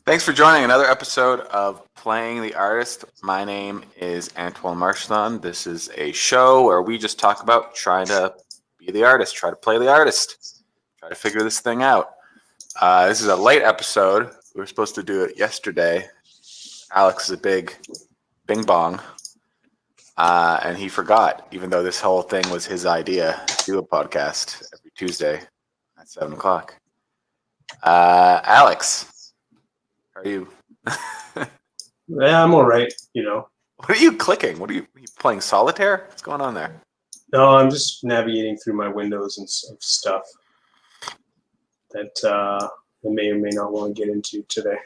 Thanks for joining another episode of Playing the Artist. My name is Antoine Marchildon. This is a show where we just talk about trying to be the artist, try to play the artist, try to figure this thing out. This is a late episode. We were supposed to do it yesterday. Alex is a big bing bong, and he forgot, even though this whole thing was his idea to do a podcast every Tuesday at 7 o'clock. Alex, how are you? Yeah, I'm all right, What are you clicking? Are you playing solitaire? What's going on there? No, I'm just navigating through my windows and stuff that I may or may not want to get into today.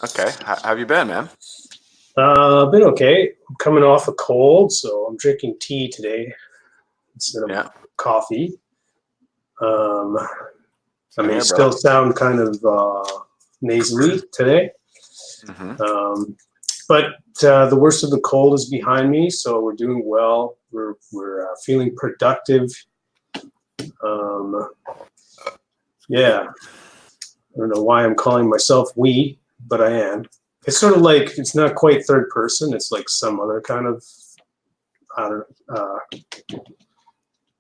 Okay. How have you been, man? I've been okay. I'm coming off a cold, so I'm drinking tea today instead of coffee. I may still sound kind of nasally today. Mm-hmm. But the worst of the cold is behind me, so we're doing well. We're feeling productive. Yeah. I don't know why I'm calling myself we, but I am. It's sort of like, it's not quite third person. It's like some other kind of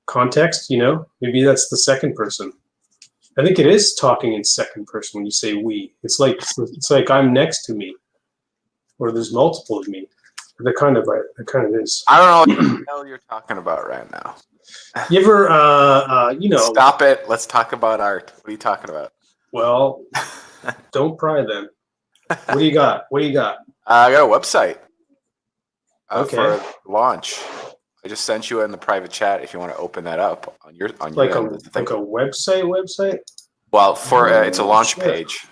context, Maybe that's the second person. I think it is talking in second person when you say we. It's like I'm next to me, or there's multiple of me. That kind of is. I don't know what the hell you're talking about right now. You ever, Stop it. Let's talk about art. What are you talking about? Well, don't pry then. What do you got? I got a website Okay. for launch. I just sent you in the private chat if you want to open that up on your Like end. a website? Well, it's a launch page.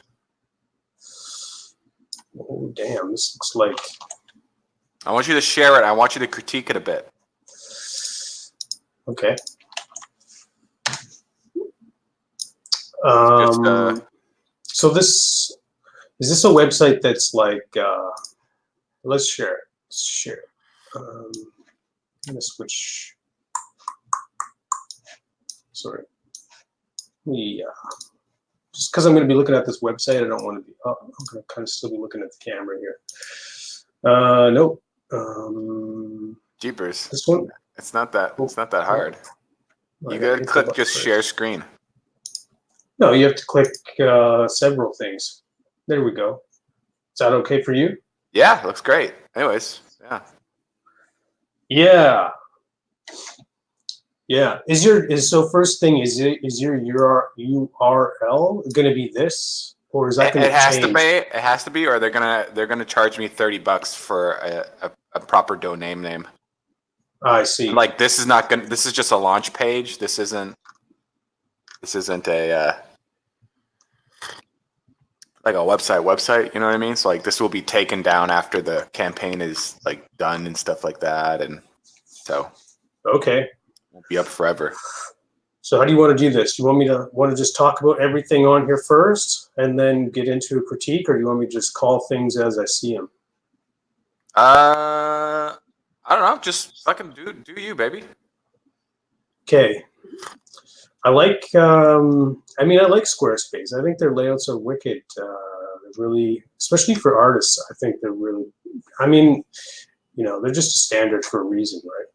Oh, damn. This looks like... I want you to share it. I want you to critique it a bit. Okay. So is this a website that's like, let's share it. I'm going to switch. Sorry. Just because I'm going to be looking at this website, I don't want to be, I'm going to kind of still be looking at the camera here. Nope. Jeepers. This one? It's not that hard. You gotta click just share screen. No, you have to click several things. There we go. Is that okay for you? Yeah, looks great. Anyways, yeah. Yeah. So first thing is your URL going to be this, or is that going to change? It has to be, or they're gonna charge me $30 for a proper domain name. I see. Like this is just a launch page. This isn't a like a website, you know what I mean? So like this will be taken down after the campaign is like done and stuff like that, and so okay, won't be up forever. So how do you want to do this? Do you want to just talk about everything on here first and then get into a critique, or do you want me to just call things as I see them? I don't know. Just fucking do you, baby. Okay. I like Squarespace. I think their layouts are wicked. They're really, especially for artists, I think they're really, they're just a standard for a reason, right?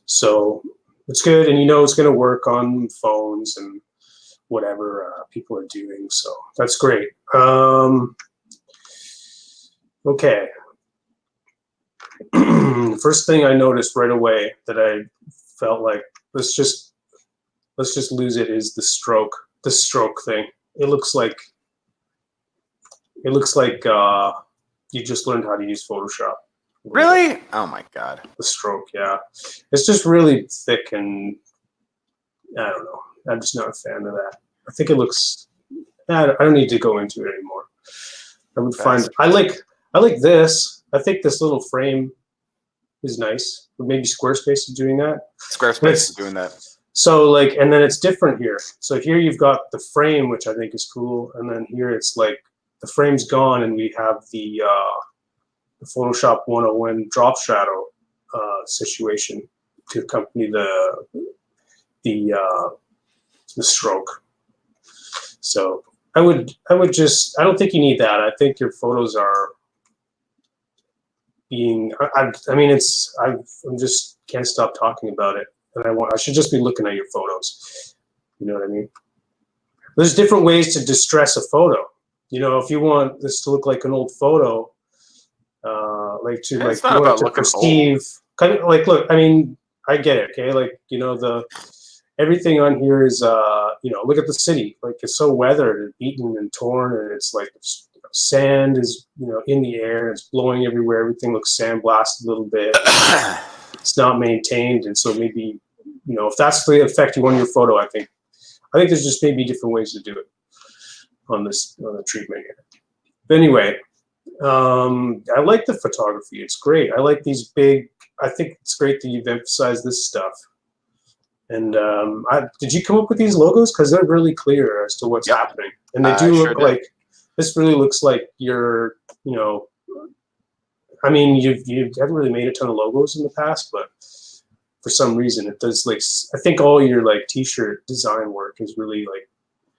So it's good, and it's going to work on phones and whatever people are doing. So that's great. Okay. First thing I noticed right away that I felt like let's just lose it is the stroke thing. It looks like you just learned how to use Photoshop. Really? Oh my god. The stroke, yeah. It's just really thick, and I don't know. I'm just not a fan of that. I think it looks. I don't need to go into it anymore. I would find. I like this. I think this little frame is nice. But maybe Squarespace is doing that. Squarespace is doing that. So and then it's different here. So here you've got the frame, which I think is cool, and then here it's like the frame's gone, and we have the Photoshop 101 drop shadow situation to accompany the stroke. So I would just, I don't think you need that. I think your photos are being, I mean, I'm just can't stop talking about it. And I should just be looking at your photos. You know what I mean? There's different ways to distress a photo. You know, if you want this to look like an old photo, It's not about looking perceive, kind of like, look, I mean, I get it. Okay. Like, you know, everything on here is, you know, look at the city. Like, it's so weathered and beaten and torn, and it's like sand is, you know, in the air. It's blowing everywhere. Everything looks sandblasted a little bit. It's not maintained, and so maybe, you know, if that's the effect you want in your photo, I think there's just maybe different ways to do it on the treatment here. But anyway, I like the photography. It's great. I like these big. I think it's great that you've emphasized this stuff. And did you come up with these logos? Because they're really clear as to what's happening, and they do look like this. Really looks like you're, you know, I mean, you haven't really made a ton of logos in the past, but for some reason it does. Like, I think all your like t-shirt design work is really like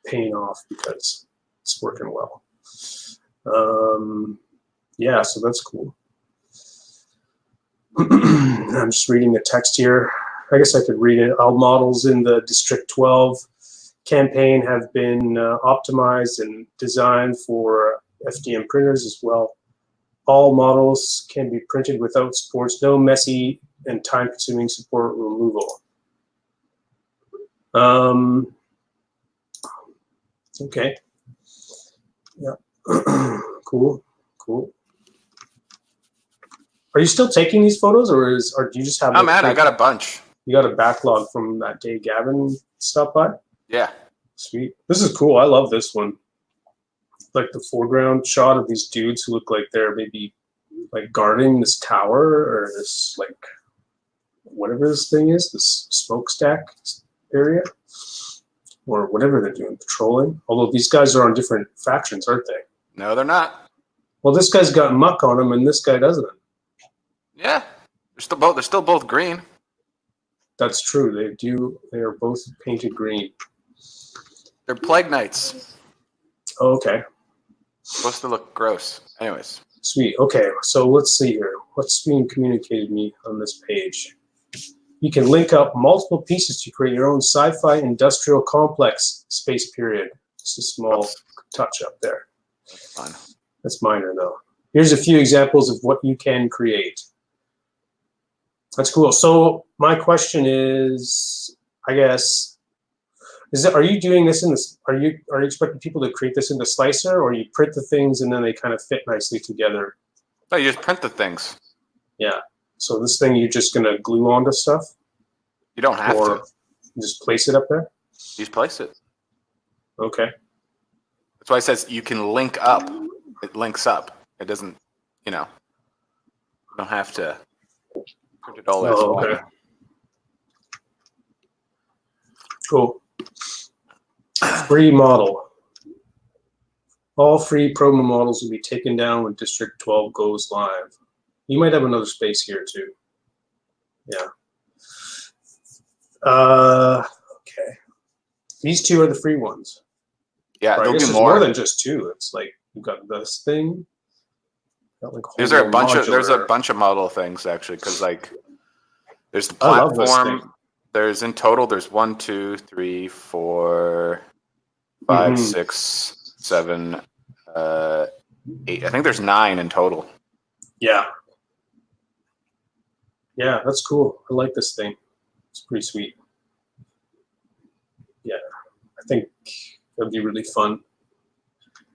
paying off because it's working well. Yeah, so that's cool. I'm just reading the text here. I guess I could read it. All models in the District 12 campaign have been optimized and designed for FDM printers as well. All models can be printed without supports, no messy and time-consuming support removal. Okay. Yeah. Cool. Are you still taking these photos, or do you just have? Oh man, I got a bunch. You got a backlog from that day Gavin stopped by? Yeah. Sweet. This is cool. I love this one. Like the foreground shot of these dudes who look like they're maybe like guarding this tower or this like whatever this thing is, this smokestack area, or whatever they're doing, patrolling. Although these guys are on different factions, aren't they? No, they're not. Well, this guy's got muck on him, and this guy doesn't. Yeah, they're still both green. That's true. They do. They are both painted green. They're plague knights. Oh, okay. Supposed to look gross. Anyways. Sweet. Okay, so let's see here. What's being communicated to me on this page? You can link up multiple pieces to create your own sci-fi industrial complex space period. It's a small touch up there. That's fine. That's minor though. Here's a few examples of what you can create. That's cool. So my question is, I guess, are you doing this in this? Are you expecting people to create this in the slicer, or you print the things and then they kind of fit nicely together? No, you just print the things. Yeah. So this thing you're just gonna glue onto stuff? You don't have to. Just place it up there? You just place it. Okay. That's why it says you can link up. It links up. It doesn't, you know, you don't have to print it all as one. Okay. Cool. Free model. All free promo models will be taken down when District 12 goes live. You might have another space here too. Yeah. Okay. These two are the free ones. Yeah, Or I there'll guess be there's more than just two. It's like you've got this thing. Got like There's a bunch of model things actually, because like there's the I love this platform. thing. There's in total there's 1, 2, 3, 4, 5, 6, 7, 8. I think there's 9 in total. Yeah. Yeah, that's cool. I like this thing. It's pretty sweet. Yeah, I think that'd be really fun.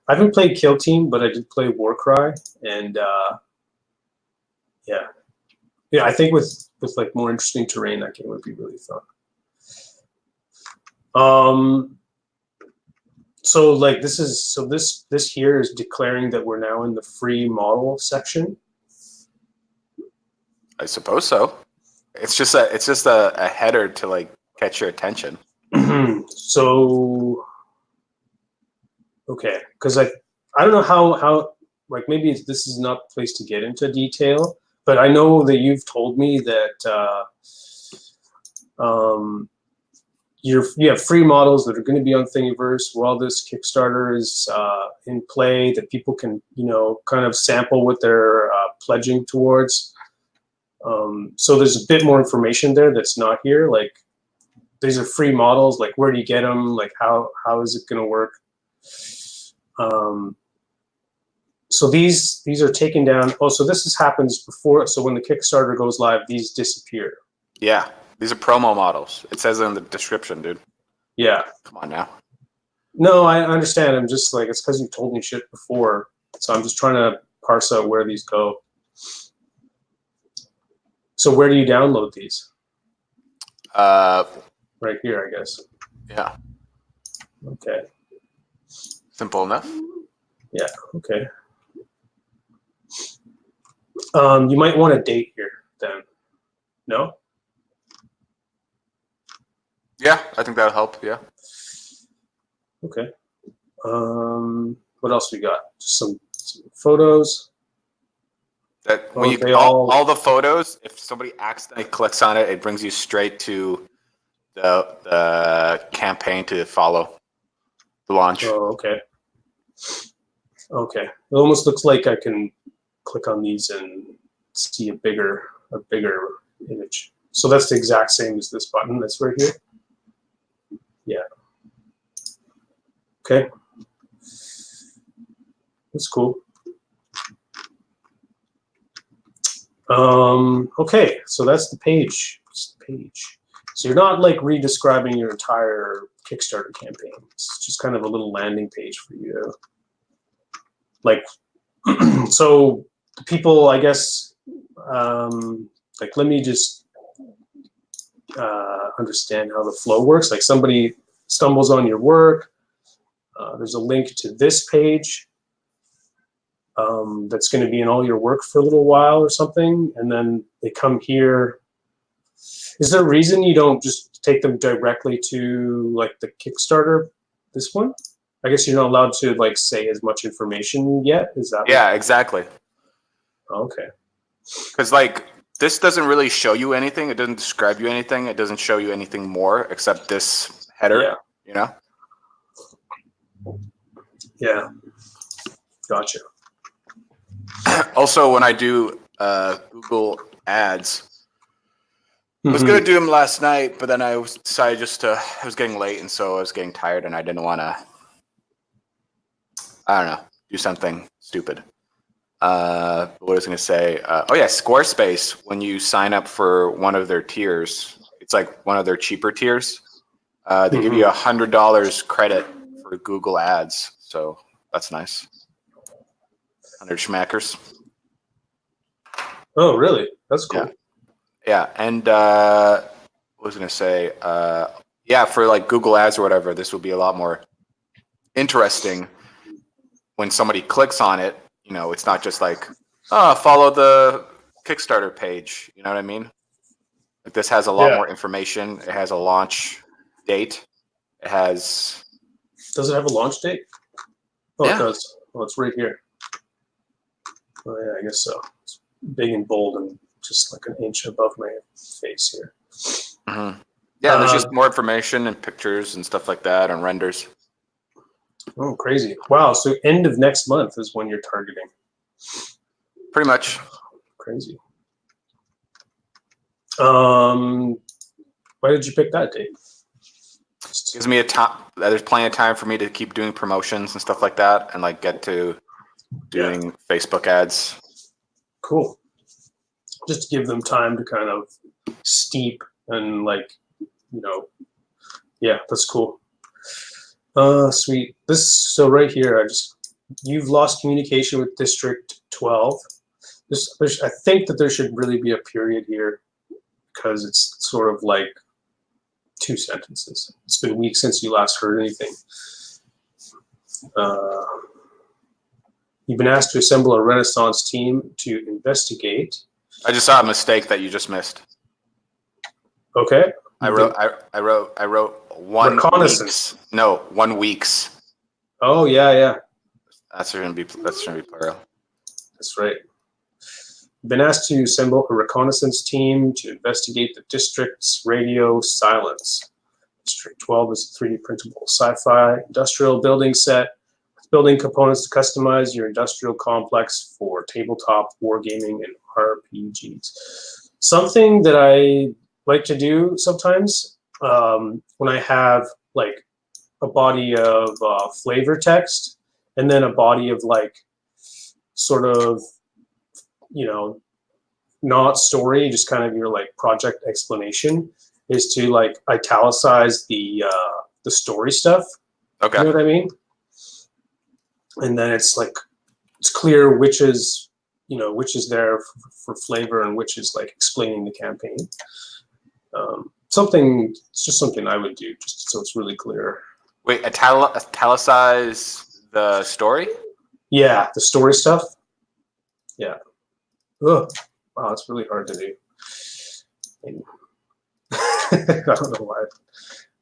I haven't played Kill Team, but I did play Warcry, and yeah, I think with like more interesting terrain, that game would be really fun. So like this here is declaring that we're now in the free model section. I suppose so. It's just a header to like catch your attention. So okay, because I don't know how like maybe this is not the place to get into detail, but I know that you've told me that you have free models that are going to be on Thingiverse while this Kickstarter is in play, that people can, kind of sample what they're pledging towards. So there's a bit more information there that's not here. Like, these are free models. Like, where do you get them? Like, how is it going to work? So these are taken down. Oh, so this happens before. So when the Kickstarter goes live, these disappear. Yeah, these are promo models. It says in the description, dude. Yeah. Come on now. No, I understand. I'm just like, it's because you told me shit before. So I'm just trying to parse out where these go. So where do you download these? Right here, I guess. Yeah. Okay. Simple enough. Yeah. Okay. You might want a date here then. No? Yeah, I think that'll help. Yeah. Okay. What else we got? Just some photos. That when you all the photos, if somebody accidentally clicks on it, it brings you straight to the campaign to follow the launch. Oh, okay. Okay. It almost looks like I can click on these and see a bigger image. So that's the exact same as this button that's right here. Yeah. Okay. That's cool. Okay, so that's the page. So you're not like re-describing your entire Kickstarter campaign. It's just kind of a little landing page for you. Like, so people, I guess, like, let me just understand how the flow works. Like, somebody stumbles on your work. There's a link to this page. That's going to be in all your work for a little while or something, and then they come here. Is there a reason you don't just take them directly to like the Kickstarter, this one? I guess you're not allowed to like say as much information yet. Is that? Yeah, exactly. Okay. Because like this doesn't really show you anything. It doesn't describe you anything. It doesn't show you anything more except this header. Yeah. You know. Yeah. Gotcha. Also, when I do Google Ads, I was gonna do them last night, but then I decided it was getting late, and so I was getting tired, and I didn't want to, I don't know, do something stupid. What was I gonna say? Oh yeah, Squarespace. When you sign up for one of their tiers, it's like one of their cheaper tiers. They give you $100 credit for Google Ads, so that's nice. 100 schmackers. Oh, really? That's cool. Yeah. And what was I going to say? Yeah, for like Google Ads or whatever, this will be a lot more interesting when somebody clicks on it. You know, it's not just like, oh, follow the Kickstarter page. You know what I mean? Like, this has a lot more information. It has a launch date. It has. Does it have a launch date? Oh, yeah. It does. Oh, it's right here. Oh, yeah, I guess so. It's big and bold and just like an inch above my face here. Yeah, there's just more information and pictures and stuff like that and renders. Oh, crazy. Wow, so end of next month is when you're targeting. Pretty much. Crazy. Why did you pick that date? Gives me a time. There's plenty of time for me to keep doing promotions and stuff like that, and like get to doing Facebook ads. Cool. Just to give them time to kind of steep and like, that's cool. Sweet. So right here, you've lost communication with District 12. I think that there should really be a period here because it's sort of like 2 sentences. It's been weeks since you last heard anything. You've been asked to assemble a Renaissance team to investigate. I just saw a mistake that you just missed. Okay. I wrote 1 reconnaissance. Weeks. No, 1 weeks. Oh yeah. That's gonna be plural. That's right. You've been asked to assemble a reconnaissance team to investigate the district's radio silence. District 12 is a 3D printable sci-fi industrial building set with building components to customize your industrial complex for tabletop wargaming and RPGs. Something that I like to do sometimes when I have like a body of flavor text and then a body of like sort of, you know, not story, just kind of your like project explanation, is to like italicize the story stuff. Okay. You know what I mean? And then it's like it's clear which is, you know, which is there for flavor and which is like explaining the campaign. It's just something I would do, just so it's really clear. Wait, italicize the story? Yeah, the story stuff. Yeah. Ugh. Wow, it's really hard to do. I don't know why.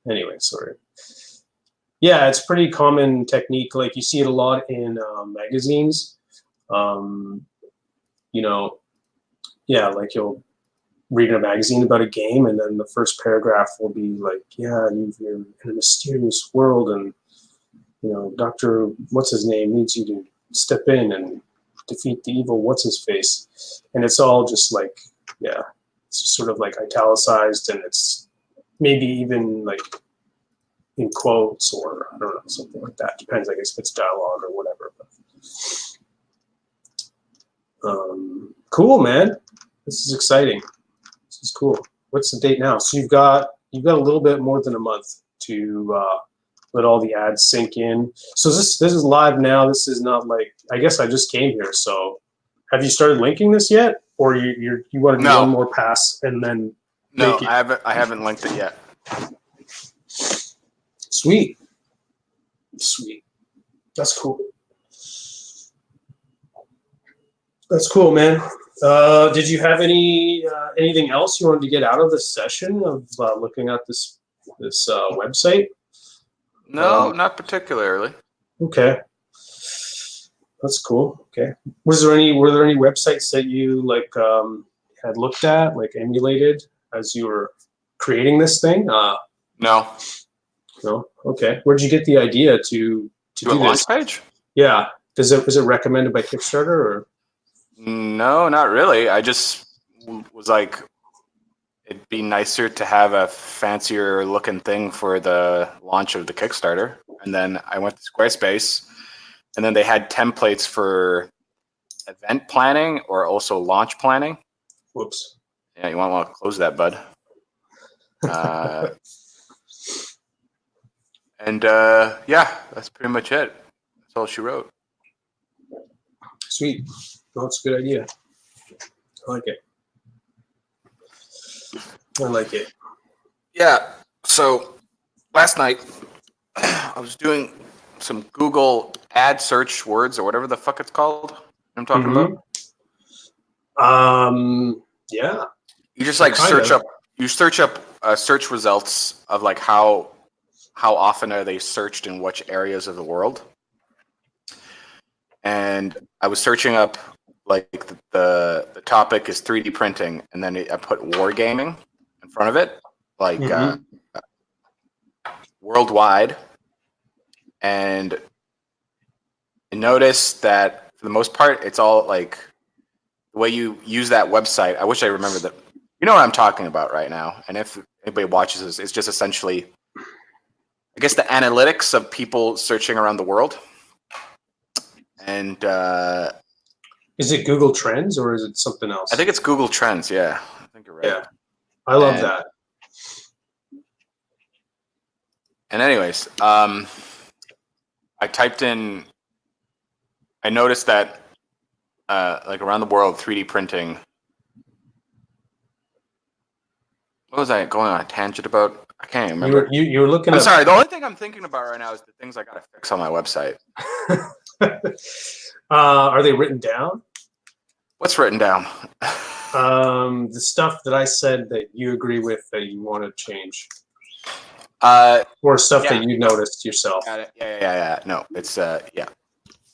Anyway, sorry. Yeah, it's pretty common technique. Like you see it a lot in magazines. You know, yeah, like you'll read a magazine about a game, and then the first paragraph will be like, "Yeah, you're in a mysterious world, and you know, Doctor what's his name needs you to step in and defeat the evil what's his face," and it's all just like, yeah, it's just sort of like italicized, and it's maybe even like in quotes or I don't know, something like that. Depends, I guess, if it's dialogue or whatever. But, cool, man. This is exciting. This is cool. What's the date now? So you've got a little bit more than a month to let all the ads sink in. So this is live now. This is not like, I guess I just came here. So have you started linking this yet, or you want to do one more pass and then? No, I haven't linked it yet. Sweet. That's cool. That's cool, man. Did you have anything else you wanted to get out of this session of looking at this website? No, not particularly. Okay, that's cool. Okay, were there any websites that you like had looked at, like emulated as you were creating this thing? No. No. Okay. Where'd you get the idea to do a launch this page? Yeah. Is it recommended by Kickstarter or? No, not really. I just was like, it'd be nicer to have a fancier looking thing for the launch of the Kickstarter. And then I went to Squarespace, and then they had templates for event planning or also launch planning. Whoops. Yeah, you want to close that, bud. And yeah, that's pretty much it. That's all she wrote. Sweet. Well, that's a good idea. I like it. I like it. Yeah. So last night I was doing some Google ad search words or whatever the fuck it's called. I'm talking about. Yeah. You just like search up search results of like how often are they searched in which areas of the world. And I was searching up like the topic is 3D printing, and then I put wargaming in front of it, like worldwide. And I noticed that for the most part, it's all like the way you use that website. I wish I remembered that. You know what I'm talking about right now. And if anybody watches this, it's just essentially, I guess, the analytics of people searching around the world. And is it Google Trends or is it something else? I think it's Google Trends. Yeah, I think you're right. Yeah, I love that. And anyways, I typed in. I noticed that like around the world, 3D printing. What was I going on a tangent about? I can't even remember. You were looking. I'm sorry. The only thing I'm thinking about right now is the things I gotta fix on my website. Are they written down? What's written down? The stuff that I said that you agree with that you want to change. Or stuff that you noticed yourself. Got it. Yeah. No, it's yeah.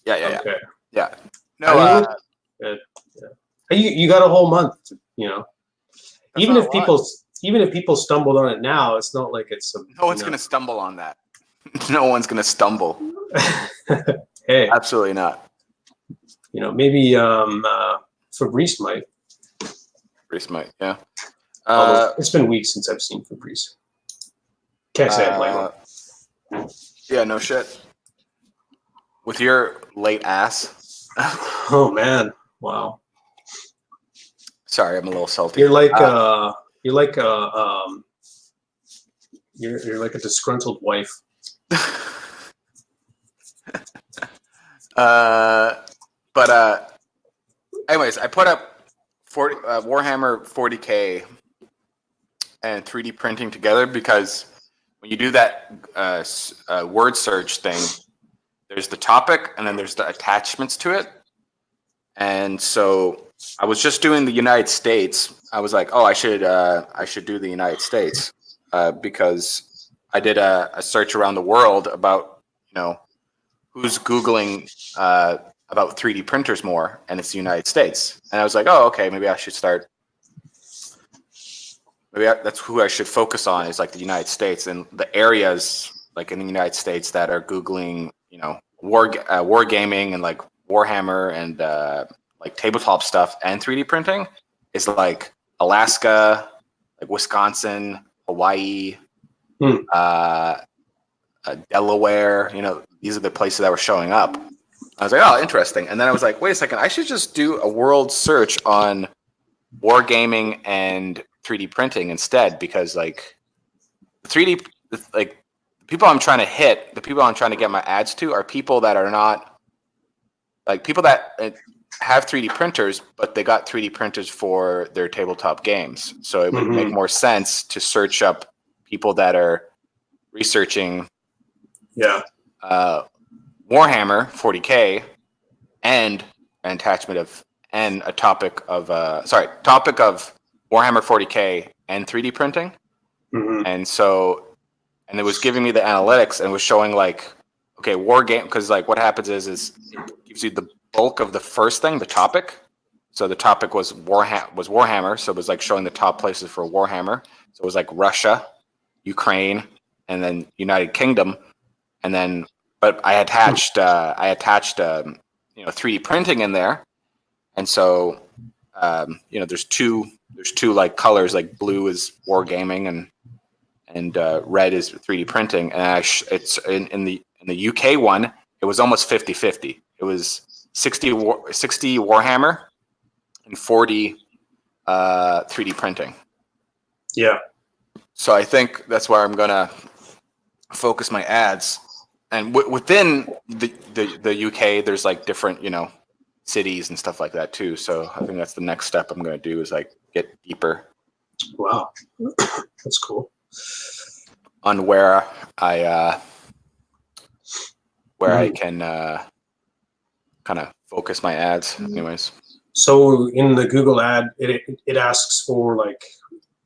Okay. Yeah. No. You got a whole month. You know, even if even if people stumbled on it now, it's not like it's no one's going to stumble on that. No one's going to stumble. Hey, absolutely not. Maybe Fabrice might. Fabrice might, yeah. Although it's been weeks since I've seen Fabrice. Can't say I blame him. Yeah, no shit. With your late ass. Oh man, wow. Sorry, I'm a little salty. You're like you're like a disgruntled wife. Anyways, I put up Warhammer 40K and 3D printing together because when you do that word search thing, there's the topic and then there's the attachments to it. And so I was just doing the United States. I was like, oh, I should do the United States because I did a search around the world about who's Googling about 3D printers more, and it's the United States. And I was like, oh, okay, maybe I should start. That's who I should focus on is like the United States and the areas like in the United States that are Googling, war gaming and like Warhammer and like tabletop stuff and 3D printing is like Alaska, like Wisconsin, Hawaii, Delaware. These are the places that were showing up. I was like, oh, interesting. And then I was like, wait a second, I should just do a world search on wargaming and 3D printing instead, because like 3D, like the people I'm trying to hit, the people I'm trying to get my ads to are people that are not like people that have 3D printers, but they got 3D printers for their tabletop games. So it would make more sense to search up people that are researching Warhammer 40K and an attachment of and a topic of Warhammer 40K and 3D printing. And so and it was giving me the analytics and was showing like, okay, war game, because like what happens is it gives you the bulk of the first thing, the topic. So the topic was Warhammer, so it was like showing the top places for Warhammer. So it was like Russia, Ukraine, and then United Kingdom, and then but I attached 3D printing in there, and so there's two like colors, like blue is wargaming and red is 3D printing, and it's in the UK one it was almost 50-50. It was 60 Warhammer and 40 3D printing. Yeah. So I think that's where I'm gonna focus my ads. And within the UK, there's like different, cities and stuff like that too. So I think that's the next step I'm going to do is like get deeper. Wow, that's cool. On where I can kind of focus my ads, anyways. So in the Google ad, it asks for like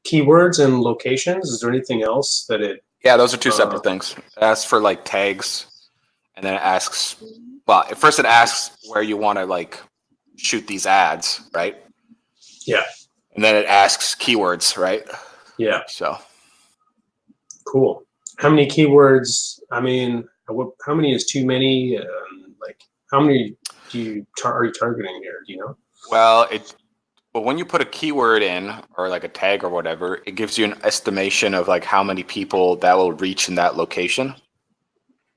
keywords and locations. Is there anything else that it? Yeah, those are two separate things. It asks for like tags, and then it asks. Well, first it asks where you want to like shoot these ads, right? Yeah. And then it asks keywords, right? Yeah. So. Cool. How many keywords? I mean, how many is too many? Like, how many are you targeting here? Do you know? Well, when you put a keyword in or like a tag or whatever, it gives you an estimation of like how many people that will reach in that location.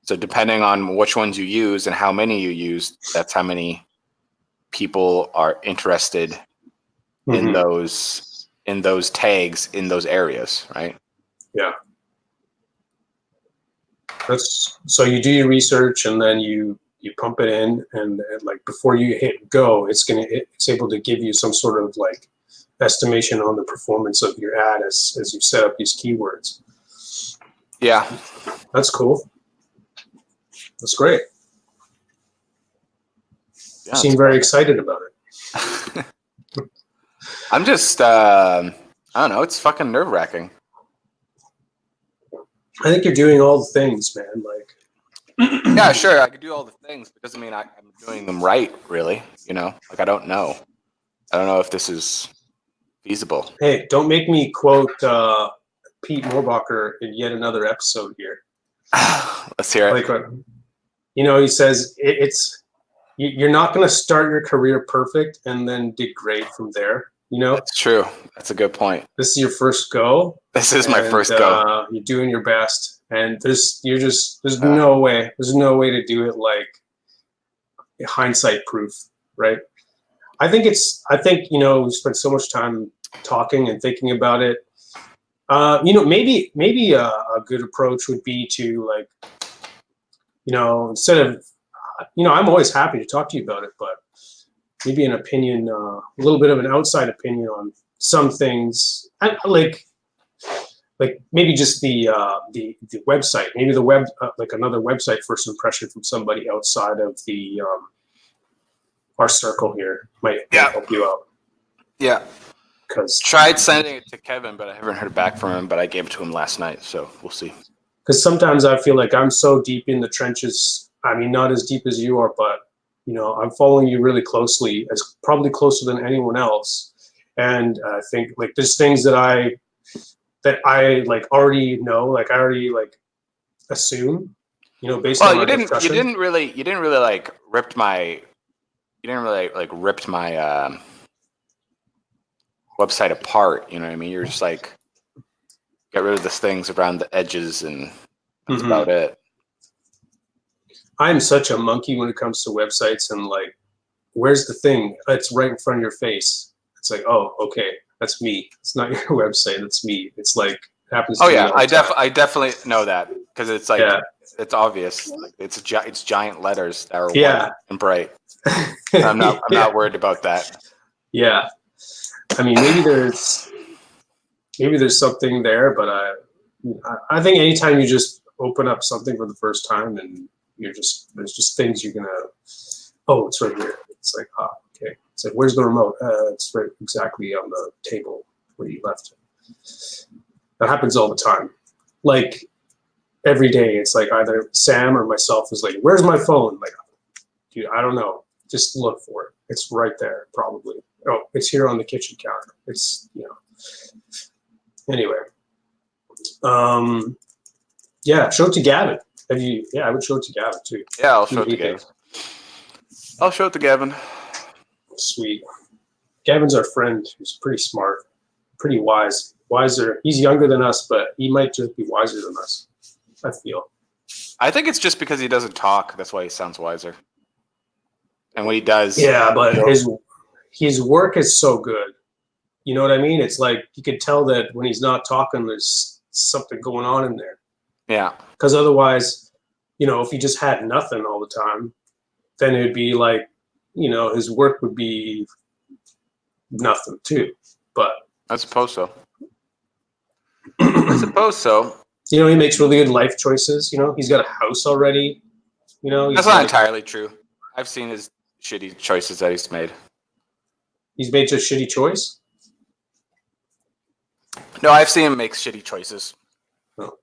So depending on which ones you use and how many you use, that's how many people are interested in those tags in those areas, right? Yeah. So you do your research and then you pump it in, and like before you hit go, it's able to give you some sort of like estimation on the performance of your ad as you set up these keywords. Yeah. That's cool. That's great. Yeah, you seem very excited about it. I'm just, I don't know. It's fucking nerve-wracking. I think you're doing all the things, man. Like, yeah, sure. I could do all the things, but doesn't mean I'm doing them right, really. Like, I don't know. I don't know if this is feasible. Hey, don't make me quote Pete Morbacher in yet another episode here. Let's hear it. Like, he says you're not going to start your career perfect and then degrade from there. That's true. That's a good point. This is your first go. This is my first go. You're doing your best, and there's no way to do it like hindsight proof, right? I think we spent so much time talking and thinking about it. Maybe a good approach would be to, like, instead of, I'm always happy to talk to you about it, but maybe an opinion, a little bit of an outside opinion on some things, like maybe just the website, maybe the web, like another website first impression from somebody outside of the our circle here might help you out. Yeah. Because tried sending it to Kevin, but I haven't heard back from him. But I gave it to him last night, so we'll see. Because sometimes I feel like I'm so deep in the trenches. I mean, not as deep as you are, but I'm following you really closely, as probably closer than anyone else. And I think, like, there's things that I like already know, like I already like assume, based on our discussion. You didn't really like ripped my website apart. You know what I mean? You're just like, get rid of the things around the edges, and that's about it. I'm such a monkey when it comes to websites, and like, where's the thing? It's right in front of your face. It's like, oh, okay, that's me. It's not your website. That's me. It's like, it happens to me all the time. I definitely know that, because it's like, it's obvious. Like, it's giant letters that are white and bright. I'm not worried about that. Yeah. I mean, maybe there's something there, but I think anytime you just open up something for the first time and there's just things you're gonna, oh, it's right here. It's like, okay. It's like, where's the remote? It's right exactly on the table where you left it. That happens all the time. Like, every day, it's like either Sam or myself is like, where's my phone? Like, dude, I don't know. Just look for it. It's right there, probably. Oh, it's here on the kitchen counter. It's, Anyway. Yeah, show it to Gavin. I would show it to Gavin too. Yeah, I'll show it to Gavin. I'll show it to Gavin. Sweet. Gavin's our friend who's pretty smart, pretty wise. Wiser. He's younger than us, but he might just be wiser than us, I feel. I think it's just because he doesn't talk. That's why he sounds wiser. And when he does... Yeah, but his work is so good. You know what I mean? It's like you could tell that when he's not talking, there's something going on in there. Yeah. Because otherwise, if he just had nothing all the time, then it would be like, his work would be nothing too. But I suppose so. I suppose so. He makes really good life choices. He's got a house already. That's not entirely true. I've seen his shitty choices that he's made. He's made a shitty choice? No, I've seen him make shitty choices. Oh.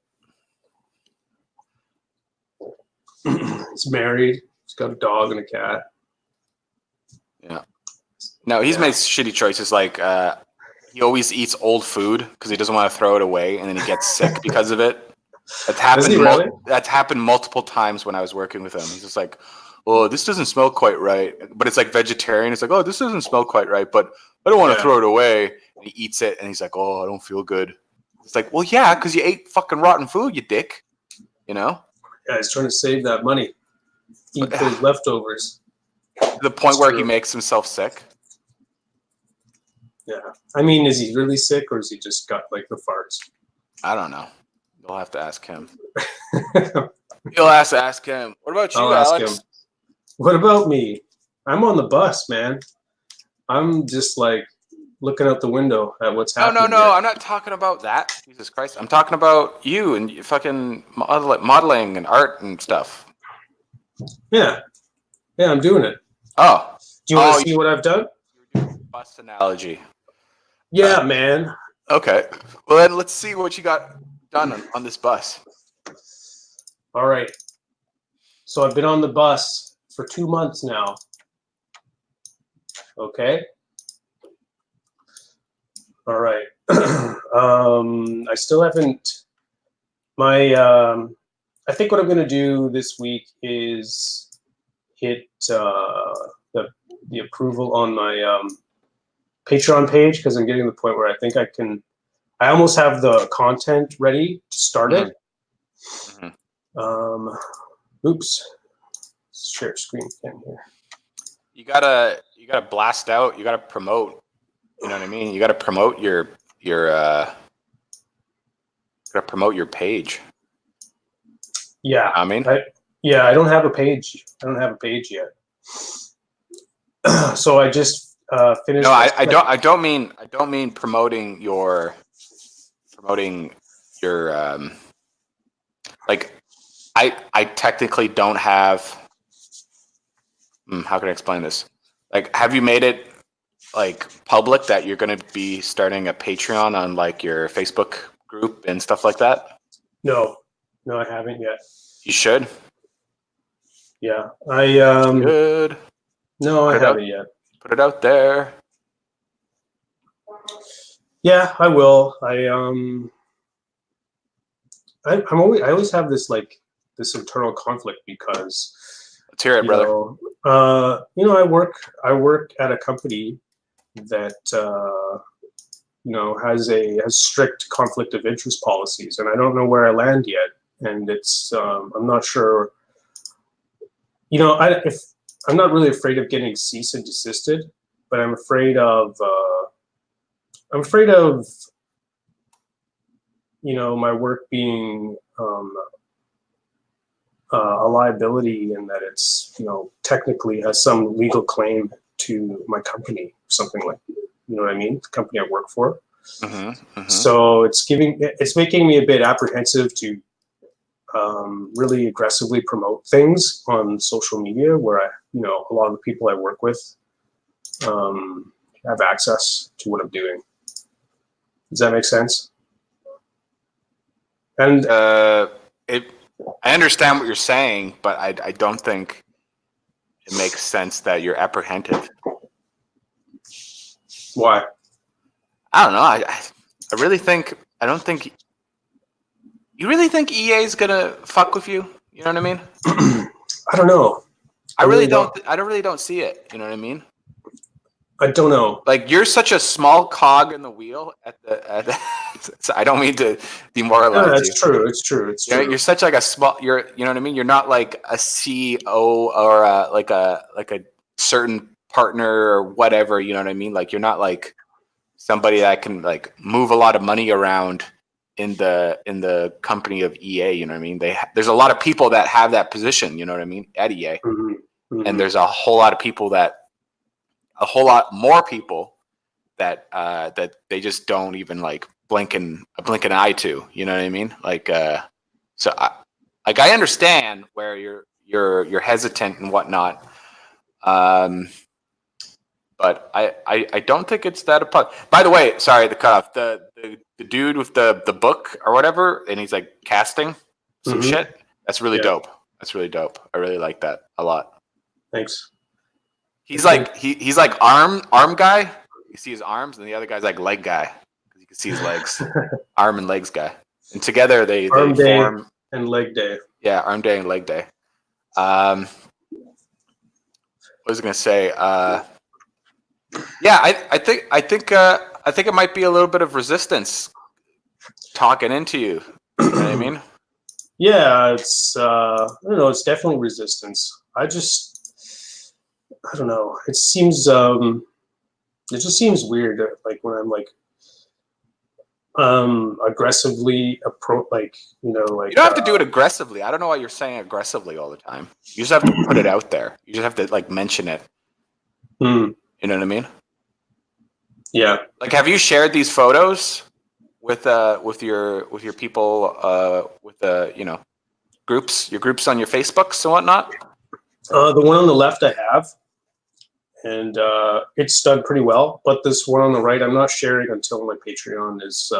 He's married. He's got a dog and a cat. Yeah. No, he's made shitty choices. Like, he always eats old food because he doesn't want to throw it away, and then he gets sick because of it. That's happened. Really? That's happened multiple times when I was working with him. He's just like, "Oh, this doesn't smell quite right," but it's like vegetarian. It's like, "Oh, this doesn't smell quite right," but I don't want to throw it away. And he eats it, and he's like, "Oh, I don't feel good." It's like, well, yeah, because you ate fucking rotten food, you dick. Yeah, he's trying to save that money. Eat those leftovers. To the point where he makes himself sick. Yeah. I mean, is he really sick, or has he just got, like, the farts? I don't know. You'll have to ask him. You'll have to ask him. What about you, Alex? What about me? I'm on the bus, man. I'm just, like, looking out the window at what's happening. No. I'm not talking about that. Jesus Christ. I'm talking about you and fucking modeling and art and stuff. Yeah. Yeah, I'm doing it. Oh. Do you want to see what I've done? Bus analogy. Yeah, man. Okay. Well, then let's see what you got done on this bus. All right. So I've been on the bus for 2 months now. Okay. All right. I still haven't. I think what I'm going to do this week is hit the approval on my Patreon page, because I'm getting to the point where I think I almost have the content ready to start it. Oops. Share screen again here. You gotta blast out. You gotta promote. You know what I mean? You gotta promote your page. Yeah. I mean, I don't have a page. I don't have a page yet. So I just finished. No, I don't mean promoting your like I technically don't have. How can I explain this? Like, have you made it like public that you're going to be starting a Patreon on like your Facebook group and stuff like that? No, I haven't yet. You should. Yeah, Good. No, I haven't yet. Put it out there. Yeah, I will. I always have this internal conflict because. Let's hear it, brother. I work at a company that has strict conflict of interest policies, and I don't know where I land yet, and it's I'm not sure. I'm not really afraid of getting cease and desisted, but I'm afraid of my work being a liability, and that it's technically has some legal claim to my company, something like, what I mean, the company I work for. So it's making me a bit apprehensive to really aggressively promote things on social media, where a lot of the people I work with have access to what I'm doing. Does that make sense? And I understand what you're saying, but I don't think it makes sense that you're apprehensive. Why? I don't know. I really think you really think EA is gonna fuck with you? You know what I mean? I don't know. I really don't see it. You know what I mean? I don't know. Like, you're such a small cog in the wheel at the so I don't mean to demoralize you. It's true. It's true. You're such like a small. You know what I mean. You're not like a CEO or like a certain partner or whatever. You know what I mean. Like, you're not like somebody that can like move a lot of money around in the company of EA. You know what I mean. There's a lot of people that have that position. You know what I mean, at EA, and there's a whole lot more people that that they just don't even like blink an eye to. You know what I mean? Like, so I understand where you're hesitant and whatnot, but I don't think it's that apart. By the way, sorry, the cutoff. The dude with the book or whatever, and he's like casting some shit. That's really dope. That's really dope. I really like that a lot. Thanks. He's like he's like arm guy. You see his arms, and the other guy's like leg guy because you can see his legs. Arm and legs guy, and together they arm form day and leg day. Yeah, arm day and leg day. What was I gonna say? Yeah, I think it might be a little bit of resistance talking into you. You know what I mean? Yeah, it's I don't know. It's definitely resistance. I don't know. It just seems weird, like when I'm like aggressively you don't have to do it aggressively. I don't know why you're saying aggressively all the time. You just have to put it out there. You just have to like mention it. You know what I mean? Yeah. Like, have you shared these photos with your people with groups, your groups on your Facebooks and whatnot? The one on the left I have, and it's done pretty well. But this one on the right, I'm not sharing until my Patreon is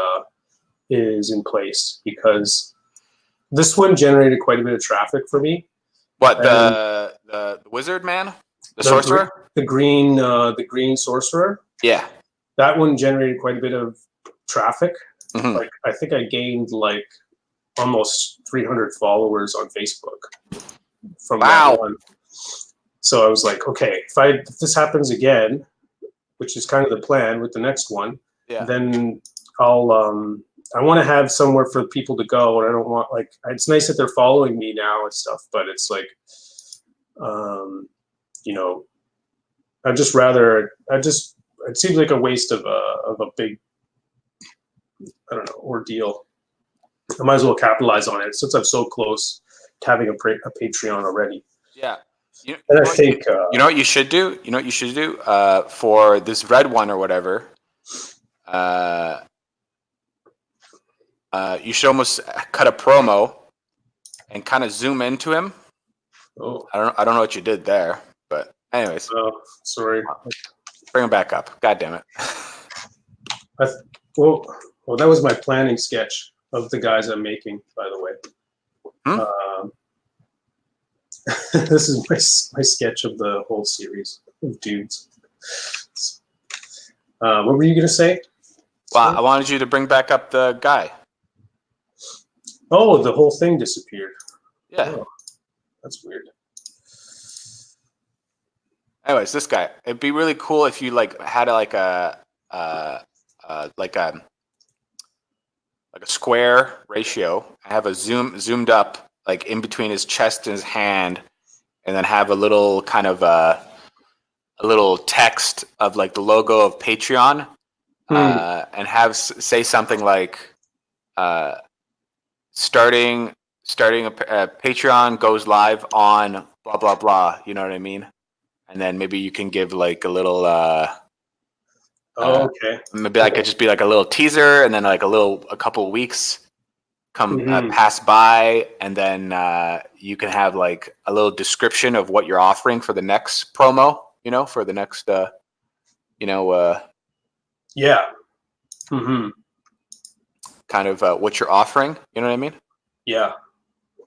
in place, because this one generated quite a bit of traffic for me. What, the wizard man, the sorcerer, the green sorcerer? Yeah. that one generated quite a bit of traffic. Mhm. Like I think I gained like almost 300 followers on Facebook from Wow. that one. So I was like, okay, if this happens again, which is kind of the plan with the next one, Yeah. then I'll I want to have somewhere for people to go, and I don't want like it's nice that they're following me now and stuff, but it's like you know, it seems like a waste of a big, I don't know, ordeal. I might as well capitalize on it since I'm so close to having a Patreon already. Yeah. And I think you know what you should do. You know what you should do for this red one or whatever. You should almost cut a promo and kind of zoom into him. oh, I don't know what you did there, but anyways, sorry. bring him back up. God damn it. Well, that was my planning sketch of the guys I'm making, by the way. This is my sketch of the whole series of dudes. What were you gonna say? Well, I wanted you to bring back up the guy. Oh, the whole thing disappeared. Yeah. Oh, that's weird. Anyways, this guy. It'd be really cool if you like had like a square ratio. Have a zoomed up like in between his chest and his hand, and then have a little kind of a little text of like the logo of Patreon, and have say something like starting a Patreon goes live on blah blah blah. You know what I mean? And then maybe you can give like a little okay. maybe like it just be like a little teaser, and then like a couple of weeks pass by, and then you can have like a little description of what you're offering for the next promo. You know, for the next yeah. Mm-hmm. kind of what you're offering. You know what I mean? Yeah.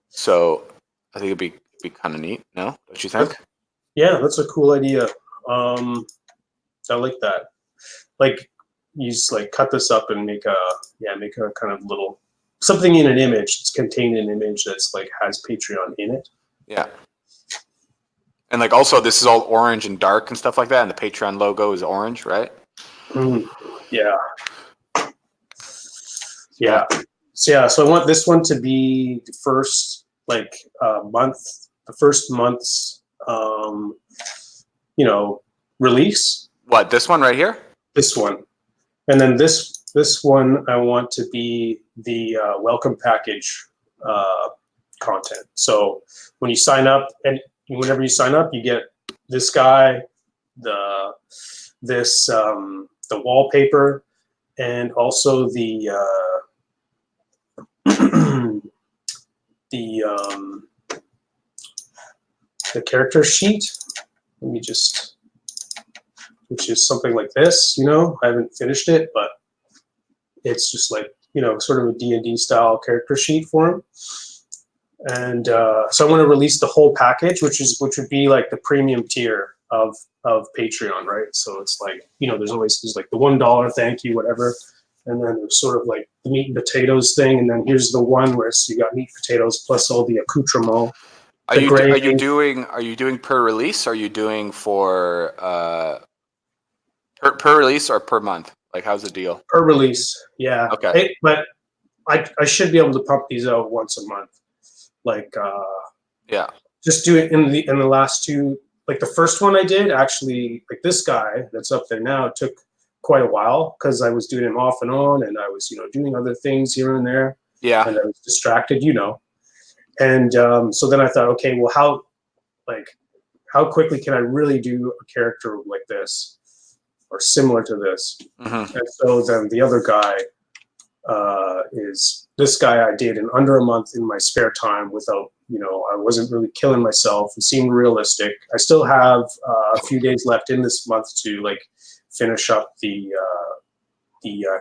So I think it'd be kind of neat. No, don't you think? Yeah, that's a cool idea. I like that. Like, you just like cut this up and make a kind of little something in an image. It's contained in an image that's like has Patreon in it. Yeah. And like also, this is all orange and dark and stuff like that, and the Patreon logo is orange, right? Yeah. Yeah. So I want this one to be the first month's release. What, this one right here? This one, and then this one I want to be the welcome package content. So when you sign up, and whenever you sign up, you get this guy, the wallpaper, and also the the character sheet. Let me just, which is something like this. I haven't finished it, but it's just like sort of a D&D style character sheet for him. And so I want to release the whole package, which would be like the premium tier of Patreon, right? So it's like there's like the $1 thank you, whatever, and then there's sort of like the meat and potatoes thing, and then here's the one where you got meat, potatoes plus all the accoutrement. Are you doing per release? Or are you doing for per release or per month? Like, how's the deal? Per release, yeah. Okay. But I should be able to pump these out once a month. Like just do it in the last two. Like the first one I did, actually, like this guy that's up there now, it took quite a while because I was doing him off and on, and I was doing other things here and there. Yeah. And I was distracted, And so then I thought, okay, well, how quickly can I really do a character like this or similar to this? Mm-hmm. And so then the other guy is this guy I did in under a month in my spare time without, I wasn't really killing myself. It seemed realistic. I still have a few days left in this month to like finish up the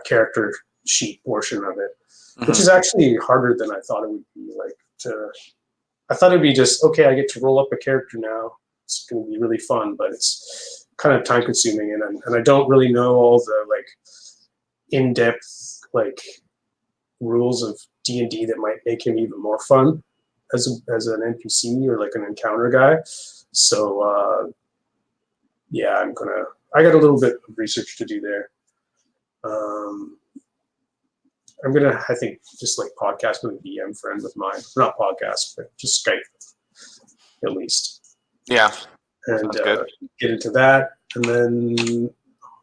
character sheet portion of it, Mm-hmm. which is actually harder than I thought it would be. I thought it'd be just, okay, I get to roll up a character now. It's going to be really fun, but it's kind of time consuming, and I don't really know all the like in-depth like rules of D&D that might make him even more fun as an NPC or like an encounter guy. So yeah, I got a little bit of research to do there. I'm gonna, I think, just like podcast with a DM friend with mine, not podcast, but just Skype at least. Yeah, and get into that, and then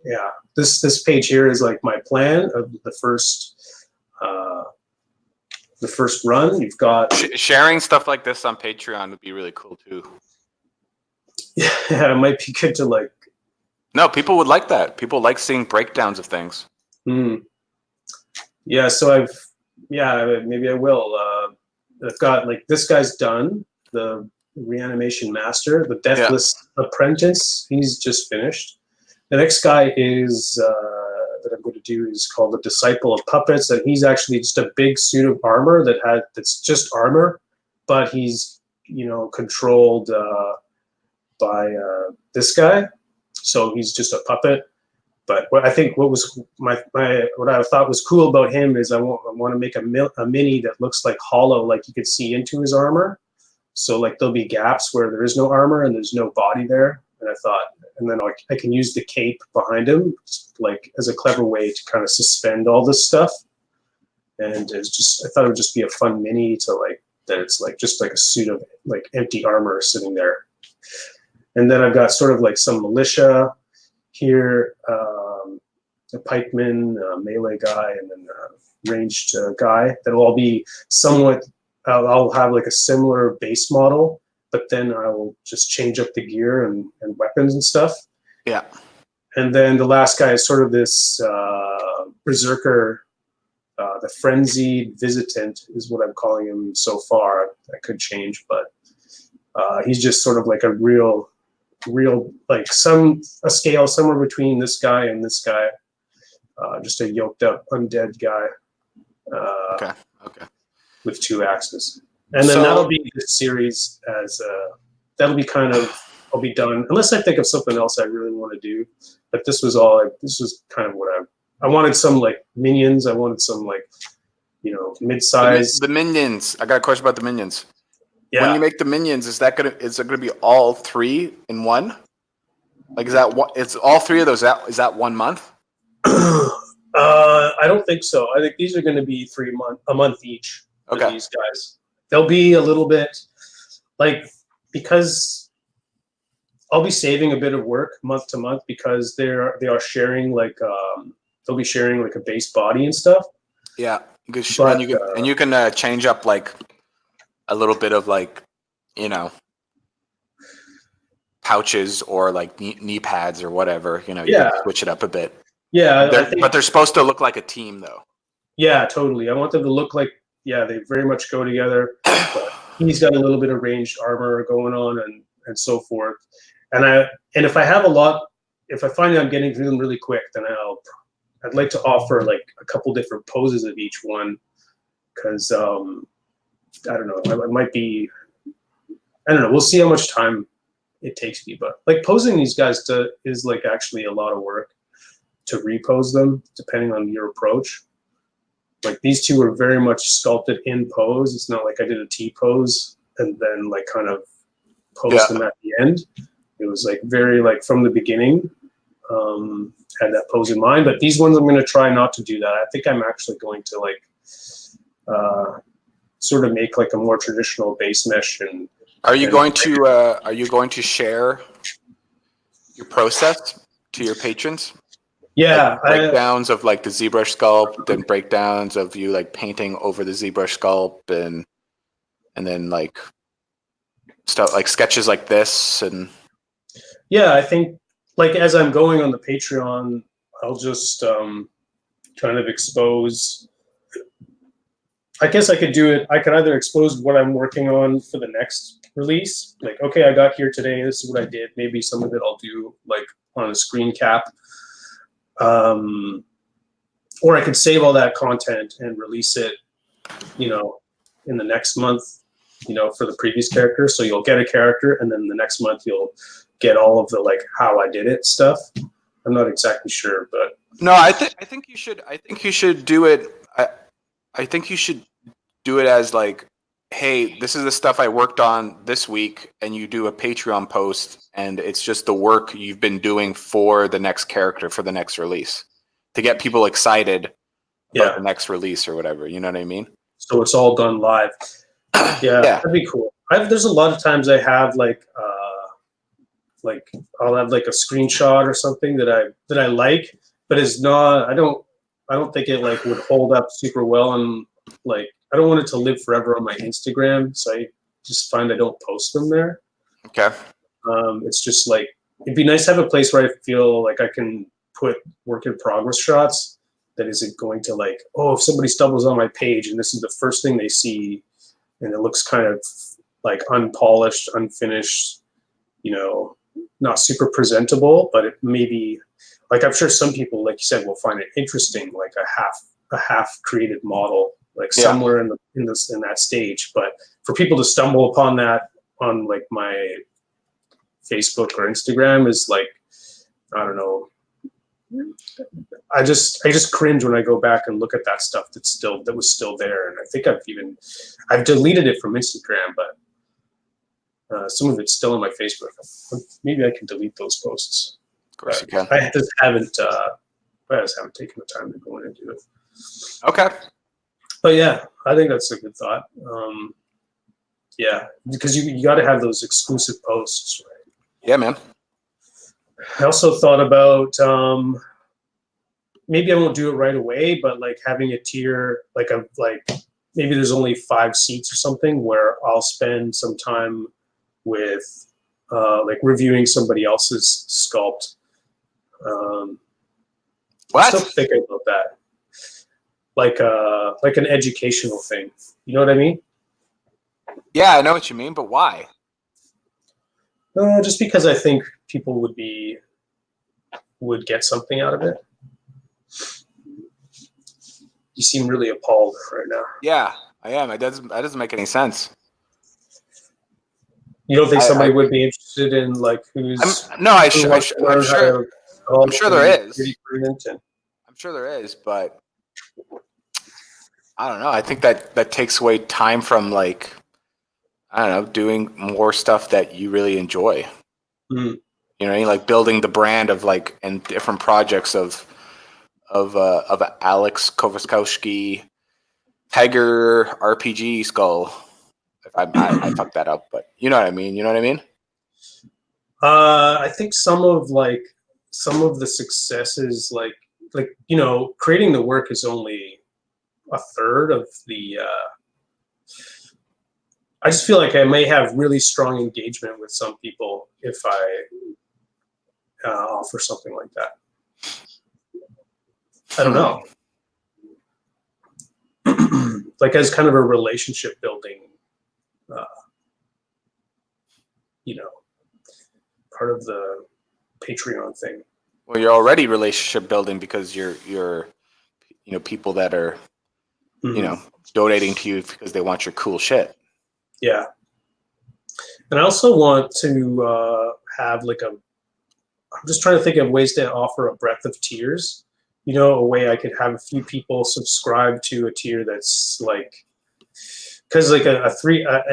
yeah, this page here is like my plan of the first run. You've got sharing stuff like this on Patreon would be really cool too. Yeah, it might be good to like. No, people would like that. People like seeing breakdowns of things. Yeah, so maybe I will. I've got like this guy's done, the Reanimation Master, the Deathless Apprentice. He's just finished. The next guy is that I'm going to do is called the Disciple of Puppets, and he's actually just a big suit of armor that's just armor, but he's controlled by this guy, so he's just a puppet. But what I think what I thought was cool about him is I want to make a mini that looks like hollow, like you could see into his armor. So like there'll be gaps where there is no armor and there's no body there. And I thought, and then I can use the cape behind him like as a clever way to kind of suspend all this stuff. And I thought it would just be a fun mini to like that. It's like just like a suit of like empty armor sitting there. And then I've got sort of like some militia here, a pikeman, a melee guy, and then a ranged guy. That'll all be somewhat. I'll have like a similar base model, but then I will just change up the gear and weapons and stuff. Yeah. And then the last guy is sort of this berserker, the frenzied visitant is what I'm calling him so far. That could change, but he's just sort of like a real like a scale somewhere between this guy and this guy, just a yoked up undead guy. Okay. With 2 axes, and then that'll be the series as that'll be kind of I'll be done unless I think of something else I really want to do. But this was kind of what I wanted. Some like minions. I wanted some like mid-size. The minions. I got a question about the minions. Yeah. When you make the minions, is it gonna be all 3 in one? Like, is that what? It's all 3 of those. Is that 1 month? I don't think so. I think these are going to be a month each. Okay. These guys, they'll be a little bit like, because I'll be saving a bit of work month to month because they are sharing like they'll be sharing like a base body and stuff. Yeah, and you can change up like a little bit of like pouches or like knee pads or whatever. You can switch it up a bit. Yeah, but they're supposed to look like a team though. Yeah, totally. I want them to look like they very much go together. But he's got a little bit of ranged armor going on and so forth. And if I have if I find I'm getting through them really quick, then I'd like to offer like a couple different poses of each one, because I don't know, it might be, I don't know, we'll see how much time it takes me, but like posing these guys is like actually a lot of work to repose them depending on your approach. Like these 2 are very much sculpted in pose. It's not like I did a T pose and then like kind of posed them at the end. It was like very like from the beginning, had that pose in mind. But these ones I'm going to try not to do that. I think I'm actually going to like sort of make like a more traditional base mesh. And are you going to share your process to your patrons? Yeah, like breakdowns of like the Zbrush sculpt, and breakdowns of you like painting over the Zbrush sculpt, and then like stuff like sketches like this. And yeah, I think like as I'm going on the Patreon, I'll just kind of expose. I guess I could do it. I could either expose what I'm working on for the next release, like okay, I got here today, this is what I did. Maybe some of it I'll do like on a screen cap. Or I could save all that content and release it, in the next month, for the previous character. So you'll get a character, and then the next month you'll get all of the like how I did it stuff. I'm not exactly sure, but No, I think you should. I think you should do it. I think you should do it as like, hey, this is the stuff I worked on this week, and you do a Patreon post, and it's just the work you've been doing for the next character for the next release to get people excited about the next release or whatever. You know what I mean? So it's all done live. Yeah, Yeah. that'd be cool. There's a lot of times I have like I'll have like a screenshot or something that I like, but it's not. I don't think it like would hold up super well, and like I don't want it to live forever on my Instagram, so I just find I don't post them there. Okay. It's just like it'd be nice to have a place where I feel like I can put work in progress shots that isn't going to like, oh, if somebody stumbles on my page and this is the first thing they see and it looks kind of like unpolished, unfinished, you know, not super presentable, but it maybe like I'm sure some people, like you said, will find it interesting, like a half created model, like somewhere in that stage. But for people to stumble upon that on like my Facebook or Instagram is like, I don't know. I just cringe when I go back and look at that stuff that was still there, and I think I've deleted it from Instagram, but some of it's still on my Facebook. Maybe I can delete those posts. Of course you can. I just haven't taken the time to go in and do it. Okay. But yeah, I think that's a good thought. Yeah, because you got to have those exclusive posts, right? Yeah, man. I also thought about maybe I won't do it right away, but like having a tier, like maybe there's only 5 seats or something where I'll spend some time with like reviewing somebody else's sculpt. What? I'm still thinking about that. Like an educational thing. You know what I mean? Yeah, I know what you mean, but why? Just because I think people would get something out of it. You seem really appalled right now. Yeah, I am. That doesn't make any sense. You don't think somebody would be interested in like who's? I'm sure there is. I'm sure there is, but I don't know. I think that takes away time from like, I don't know, doing more stuff that you really enjoy. Mm. You know, like building the brand of like and different projects of Alex Kolakowski Tiger RPG skull. If I fucked that up, but you know what I mean. You know what I mean? I think some of the successes, like you know, creating the work is only a third of the. I just feel like I may have really strong engagement with some people if I offer something like that. I don't know. Like as kind of a relationship building, you know, part of the Patreon thing. Well, you're already relationship building because you're you know, people that are you know, donating to you because they want your cool shit. Yeah. And I also want to have like I'm just trying to think of ways to offer a breadth of tiers. You know, a way I could have a few people subscribe to a tier that's like, because like an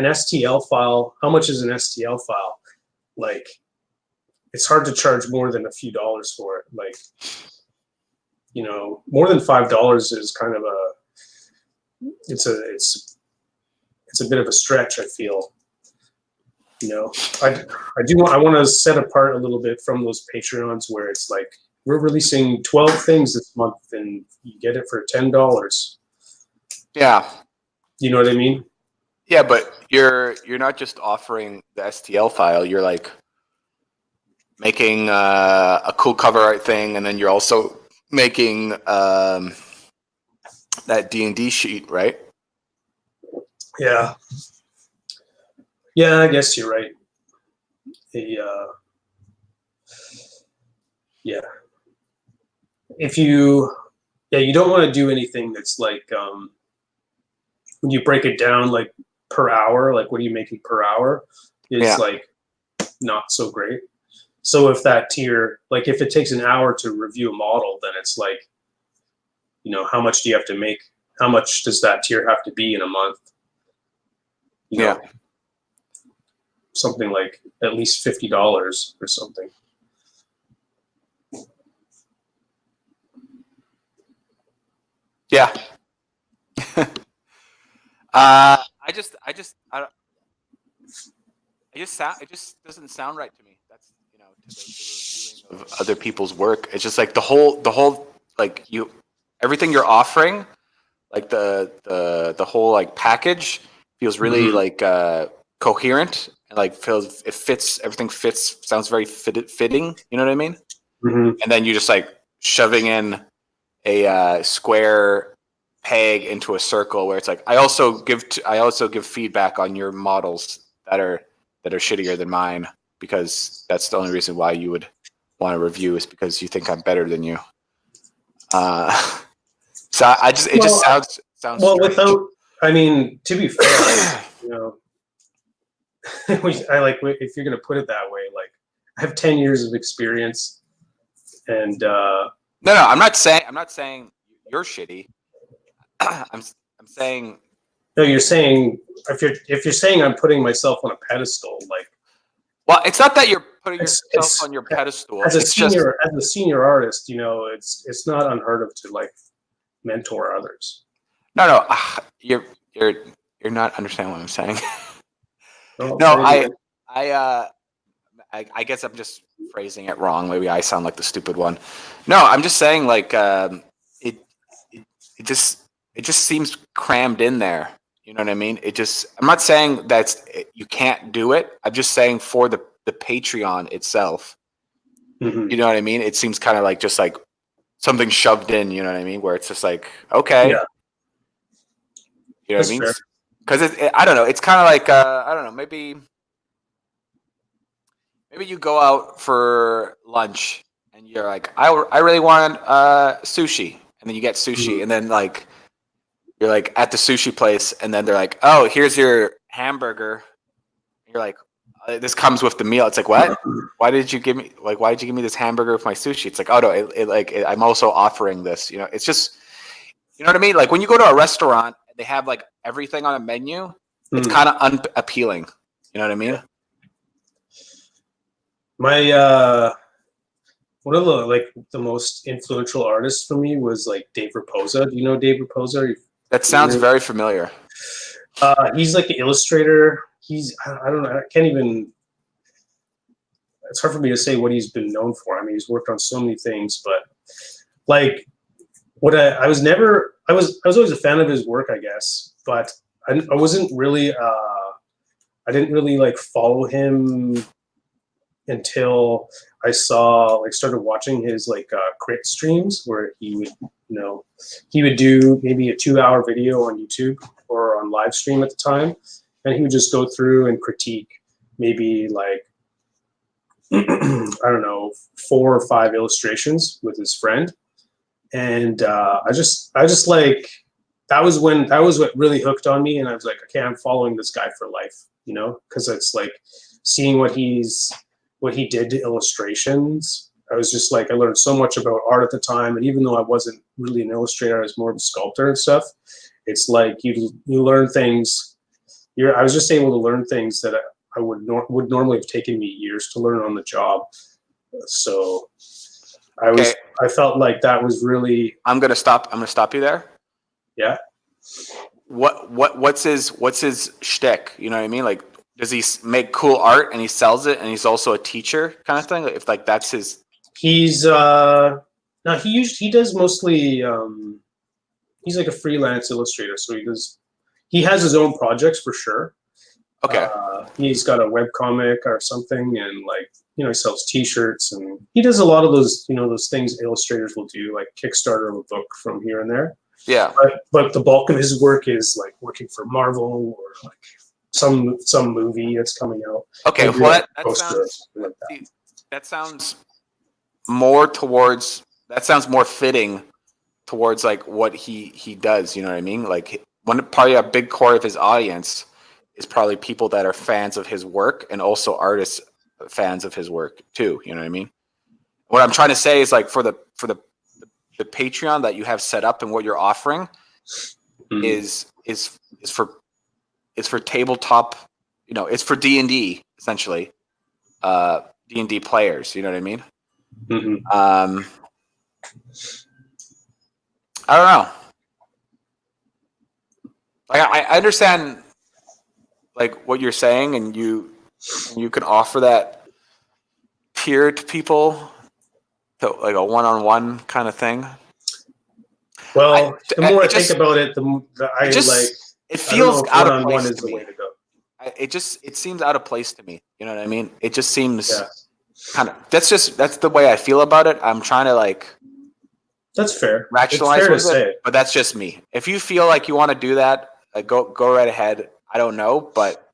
STL file, how much is an STL file? Like, it's hard to charge more than a few dollars for it. Like, you know, more than $5 is kind of it's a bit of a stretch, I feel. You know, I want to set apart a little bit from those Patreons where it's like, we're releasing 12 things this month and you get it for $10. Yeah. You know what I mean? Yeah, but you're not just offering the STL file. You're like making a cool cover art thing, and then you're also making that D&D sheet, right? Yeah. Yeah, I guess you're right. Yeah. If you don't want to do anything that's like when you break it down like per hour, like what are you making per hour is like not so great. So if that tier, like if it takes an hour to review a model, then it's like, how much do you have to make? How much does that tier have to be in a month? Yeah. Something like at least $50 or something. Yeah. I don't. It just doesn't sound right to me. That's to the reviewing of other people's work. It's just like the whole like everything you're offering, like the whole like package feels really like coherent and like feels everything fits, sounds very fitting. You know what I mean? Mm-hmm. And then you just like shoving in a square peg into a circle where it's like I also give feedback on your models that are shittier than mine, because that's the only reason why you would want to review, is because you think I'm better than you. So it just sounds well strange. to be fair, I like, if you're gonna put it that way, like I have 10 years of experience, and no, I'm not saying you're shitty. I'm saying, no, you're saying if you're saying I'm putting myself on a pedestal, like, well, it's not that you're putting yourself on your pedestal. As a senior artist, it's not unheard of to like mentor others. No, you're not understanding what I'm saying. No, I guess I'm just phrasing it wrong. Maybe I sound like the stupid one. No, I'm just saying like it just seems crammed in there. You know what I mean? I'm not saying that you can't do it. I'm just saying for the Patreon itself. Mm-hmm. You know what I mean? It seems kind of like just like something shoved in. You know what I mean? Where it's just like, okay. Yeah. You know what I mean? Because I don't know. It's kind of like I don't know. Maybe you go out for lunch and you're like, I really want sushi, and then you get sushi, and then like you're like at the sushi place, and then they're like, oh, here's your hamburger. You're like, this comes with the meal. It's like, what? Why did you give me this hamburger with my sushi? It's like, oh no, I'm also offering this. It's just, you know what I mean? Like when you go to a restaurant, they have like everything on a menu. It's kind of unappealing. You know what I mean? My one of the most influential artists for me was like Dave Raposa. Do you know Dave Raposa? That sounds very familiar. He's like an illustrator. I don't know. I can't even. It's hard for me to say what he's been known for. I mean, he's worked on so many things, but like I was always a fan of his work, I guess, but I wasn't really. I didn't really like follow him until I started watching his like crit streams, where he would do maybe a 2-hour video on YouTube or on live stream at the time, and he would just go through and critique maybe like I don't know, 4 or 5 illustrations with his friend, and I just like that was what really hooked on me, and I was like, okay, I'm following this guy for life, because it's like seeing what he did to illustrations. I was just like, I learned so much about art at the time, and even though I wasn't really an illustrator, I was more of a sculptor and stuff. It's like you learn things. I was just able to learn things that I would normally have taken me years to learn on the job. So I felt like that was really. I'm gonna stop you there. Yeah. What's his shtick? You know what I mean? Like, does he make cool art and he sells it, and he's also a teacher kind of thing? If like that's his. He's no, he does mostly. He's like a freelance illustrator, so he has his own projects for sure. Okay. He's got a webcomic or something, and like he sells T-shirts, and he does a lot of those those things illustrators will do, like Kickstarter of a book from here and there. Yeah. But the bulk of his work is like working for Marvel or like some movie that's coming out. Okay, well that sounds more towards. That sounds more fitting towards like what he does. You know what I mean? Like probably a big core of his audience is probably people that are fans of his work and also artists fans of his work too. You know what I mean? What I'm trying to say is like for the Patreon that you have set up and what you're offering is for tabletop, it's for D&D essentially, D&D players. You know what I mean? I don't know. Like I understand like what you're saying, and you can offer that peer to people, to like a one-on-one kind of thing. Well, the more I think about it, it feels out of place is to the me. way to go. It seems out of place to me. You know what I mean? It just seems kind of. That's the way I feel about it. I'm trying to like. That's fair. Rationalize it's fair with to say it, but that's just me. If you feel like you want to do that, go right ahead. I don't know, but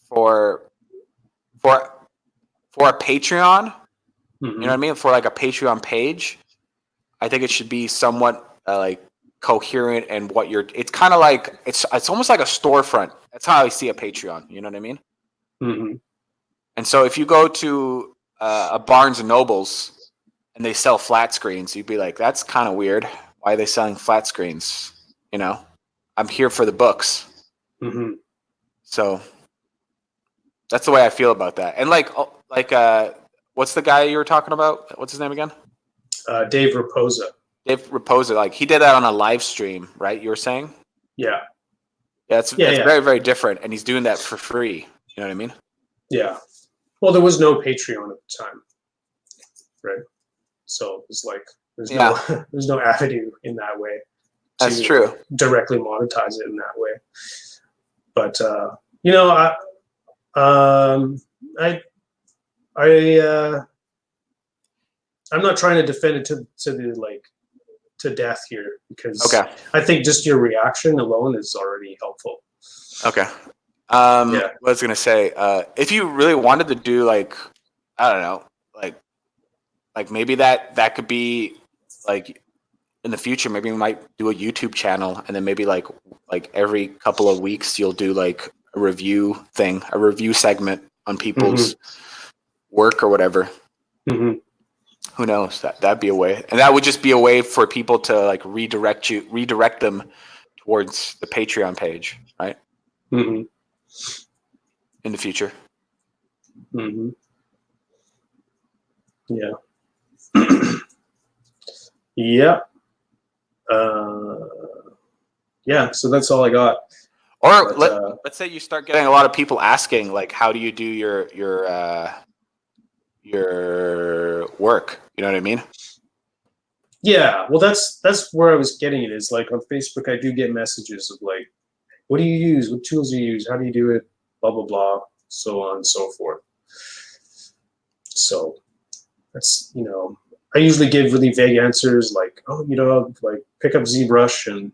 for a Patreon, you know what I mean? For like a Patreon page, I think it should be somewhat like coherent and what you're. It's kind of like it's almost like a storefront. That's how I see a Patreon. You know what I mean? And so if you go to a Barnes and Nobles and they sell flat screens, you'd be like, that's kind of weird. Why are they selling flat screens? I'm here for the books. So that's the way I feel about that. And what's the guy you were talking about? What's his name again? Dave Raposa. Dave Raposa. Like he did that on a live stream, right? You were saying? Yeah. That's very, very different. And he's doing that for free. You know what I mean? Yeah. Well, there was no Patreon at the time, right? So it's like there's no avenue in that way. That's true. Directly monetize it in that way. But I'm not trying to defend it to death here, because I think just your reaction alone is already helpful. Okay. What I was gonna say, if you really wanted to do like, I don't know, like maybe that could be like in the future, maybe we might do a YouTube channel, and then maybe like every couple of weeks you'll do like a review segment on people's work or whatever. Who knows? That'd be a way, and that would just be a way for people to like redirect them towards the Patreon page, right? In the future. Yeah. Yeah. So that's all I got. Or let's say you start getting a lot of people asking, like, how do you do your work? You know what I mean? Yeah. Well, that's where I was getting it, is like on Facebook, I do get messages of like, what do you use? What tools do you use? How do you do it? Blah, blah, blah, so on and so forth. So that's, I usually give really vague answers like, like pick up Zbrush and,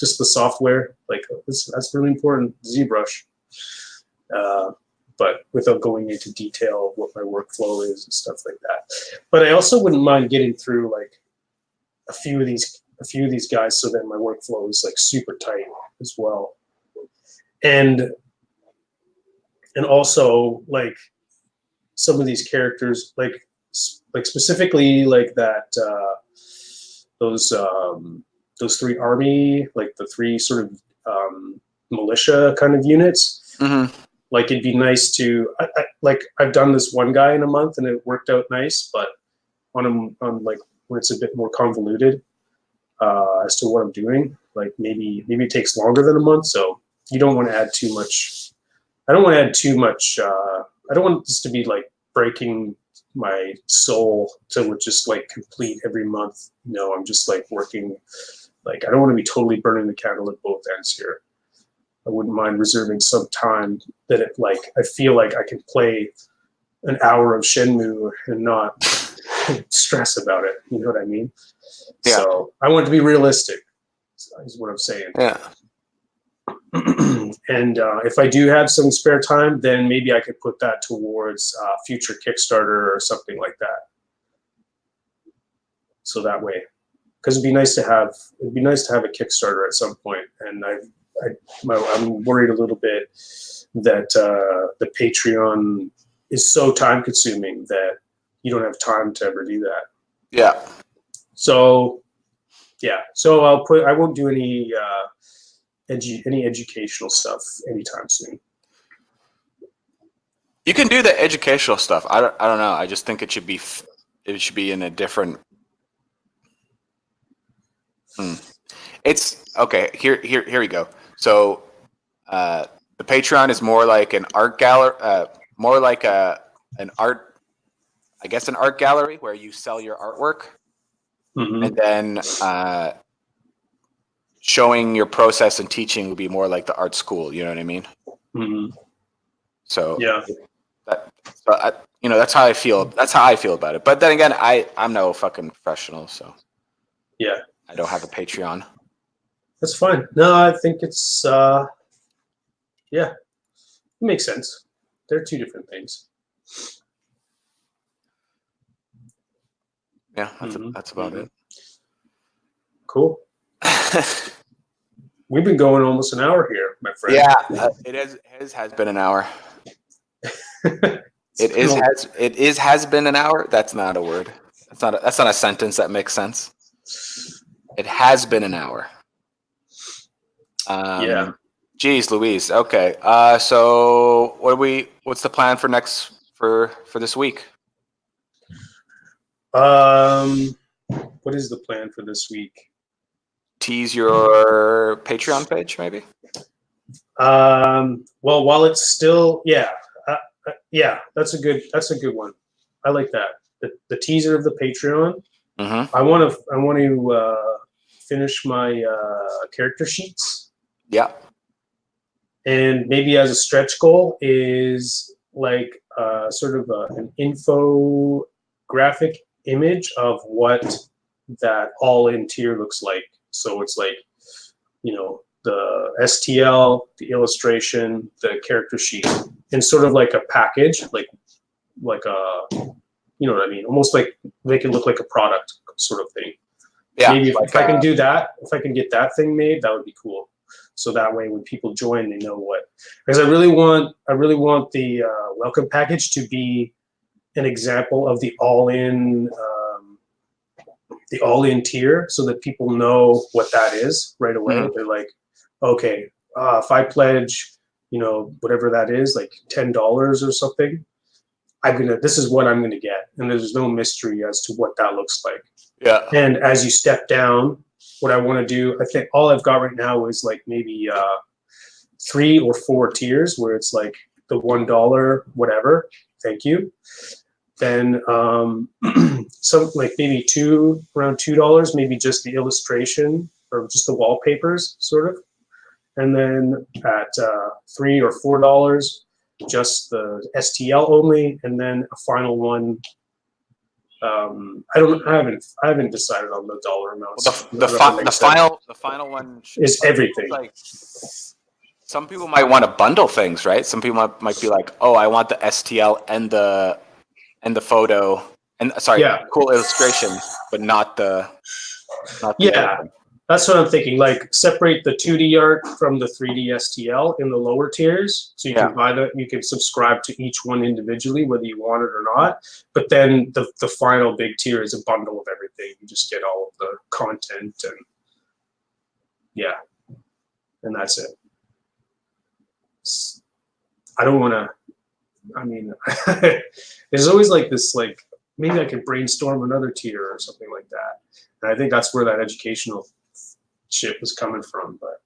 just the software. Like that's really important, Zbrush. But without going into detail of what my workflow is and stuff like that. But I also wouldn't mind getting through like a few of these guys, so that my workflow is like super tight as well. And also like some of these characters, like specifically like that those three army, like the three sort of militia kind of units. Like it'd be nice to I've done this one guy in a month and it worked out nice, but on like when it's a bit more convoluted as to what I'm doing, like maybe it takes longer than a month. So you don't want to add too much. I don't want to add too much. I don't want this to be like breaking my soul to just like complete every month. No, I'm just like working. Like I don't want to be totally burning the candle at both ends here. I wouldn't mind reserving some time that I feel like I can play an hour of Shenmue and not stress about it. You know what I mean? Yeah. So I want it to be realistic, is what I'm saying. Yeah. And if I do have some spare time, then maybe I could put that towards future Kickstarter or something like that. So that way, because it'd be nice to have a Kickstarter at some point. And I'm worried a little bit that the Patreon is so time consuming that you don't have time to ever do that. Yeah. So yeah, so I won't do any educational stuff anytime soon. You can do the educational stuff. I don't know. I just think it should be in a different. It's okay. Here we go. So, the Patreon is more like an art gallery, more like an art, I guess, an art gallery where you sell your artwork, and then showing your process and teaching would be more like the art school. You know what I mean? So yeah. That's how I feel. That's how I feel about it. But then again, I'm no fucking professional, so yeah, I don't have a Patreon. That's fine. No, I think it's yeah, it makes sense. They're two different things. Yeah, that's about it. Cool. We've been going almost an hour here, my friend. Yeah, it has been an hour. It has been an hour. That's not a word. That's not a sentence that makes sense. It has been an hour. Yeah. Geez, Louise. Okay. So what's the plan for this week? What is the plan for this week? Tease your Patreon page, maybe. Well, while it's still, yeah, that's a good one. I like that. The teaser of the Patreon. I want to finish my character sheets. Yeah. And maybe as a stretch goal is like sort of an infographic image of what that all-in tier looks like. So it's like, the STL, the illustration, the character sheet, and sort of like a package, like a, you know what I mean? Almost like make it look like a product sort of thing. Yeah. Maybe if I can do that, if I can get that thing made, that would be cool. So that way, when people join, they know what. Because I really want the welcome package to be an example of the all-in tier, so that people know what that is right away. They're like, okay, if I pledge, whatever that is, like $10 or something, this is what I'm gonna get, and there's no mystery as to what that looks like. Yeah. And as you step down, what I want to do, I think all I've got right now is like maybe 3 or 4 tiers where it's like the $1 whatever, thank you. Then some like maybe around $2, maybe just the illustration or just the wallpapers sort of. And then at $3 or $4, just the STL only, and then a final one. I haven't decided on the dollar amounts. Well, the final one is everything. Like, some people might want to bundle things, right? Some people might be like, "Oh, I want the STL and the photo and cool illustration, but not the yeah." That's what I'm thinking. Like, separate the 2D art from the 3D STL in the lower tiers, so you can buy that. You can subscribe to each one individually, whether you want it or not. But then the final big tier is a bundle of everything. You just get all of the content and that's it. I don't want to. I mean, there's always like this. Like, maybe I could brainstorm another tier or something like that. And I think that's where that educational shit was coming from, but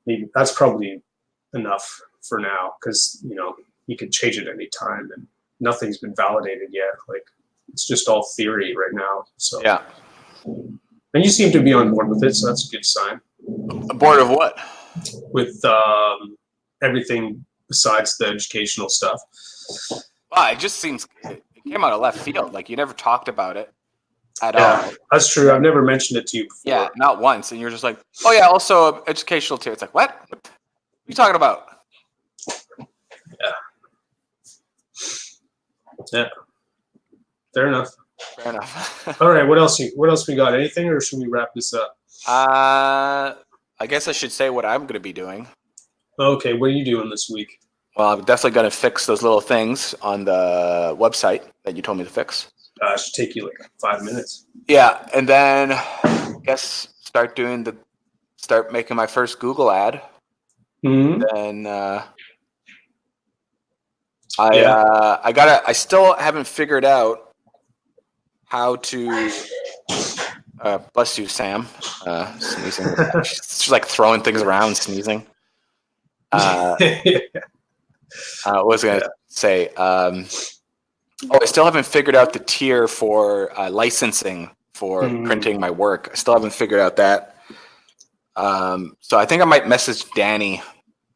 maybe that's probably enough for now, because you can change it any time and nothing's been validated yet. Like, it's just all theory right now. So yeah. And you seem to be on board with it, so that's a good sign. Board of what? With everything besides the educational stuff. Well, it just seems it came out of left field. Like, you never talked about it at all. That's true. I've never mentioned it to you before. Yeah, not once. And you're just like, oh yeah, also educational too. It's like, what? What are you talking about? Yeah. Fair enough. Fair enough. All right. What else we got? Anything, or should we wrap this up? I guess I should say what I'm going to be doing. Okay. What are you doing this week? Well, I'm definitely going to fix those little things on the website that you told me to fix. It should take you like 5 minutes. Yeah, and then I guess start making my first Google ad. Mm-hmm. And I still haven't figured out how to. Bless you, Sam. Sneezing. She's like throwing things around, sneezing. What was I going to say? I still haven't figured out the tier for licensing for printing my work. I still haven't figured out that. So I think I might message Danny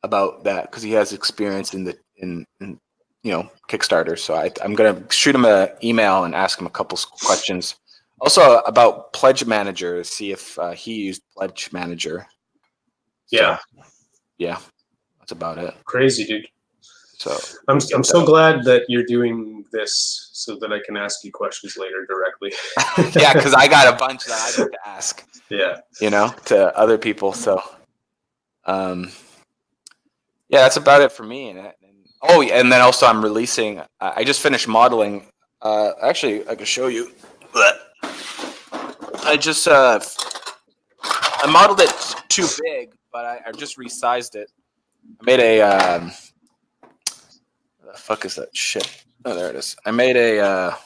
about that because he has experience in Kickstarter. So I'm going to shoot him an email and ask him a couple questions. Also about Pledge Manager, see if he used Pledge Manager. Yeah. So, yeah, that's about it. Crazy, dude. So I'm so glad that you're doing this so that I can ask you questions later directly. Yeah, because I got a bunch that I need to ask. Yeah. To other people. So, yeah, that's about it for me. And then also I'm releasing. I just finished modeling. Actually, I can show you. I just I modeled it too big, but I just resized it. I made a the fuck is that shit? Oh, there it is. I made a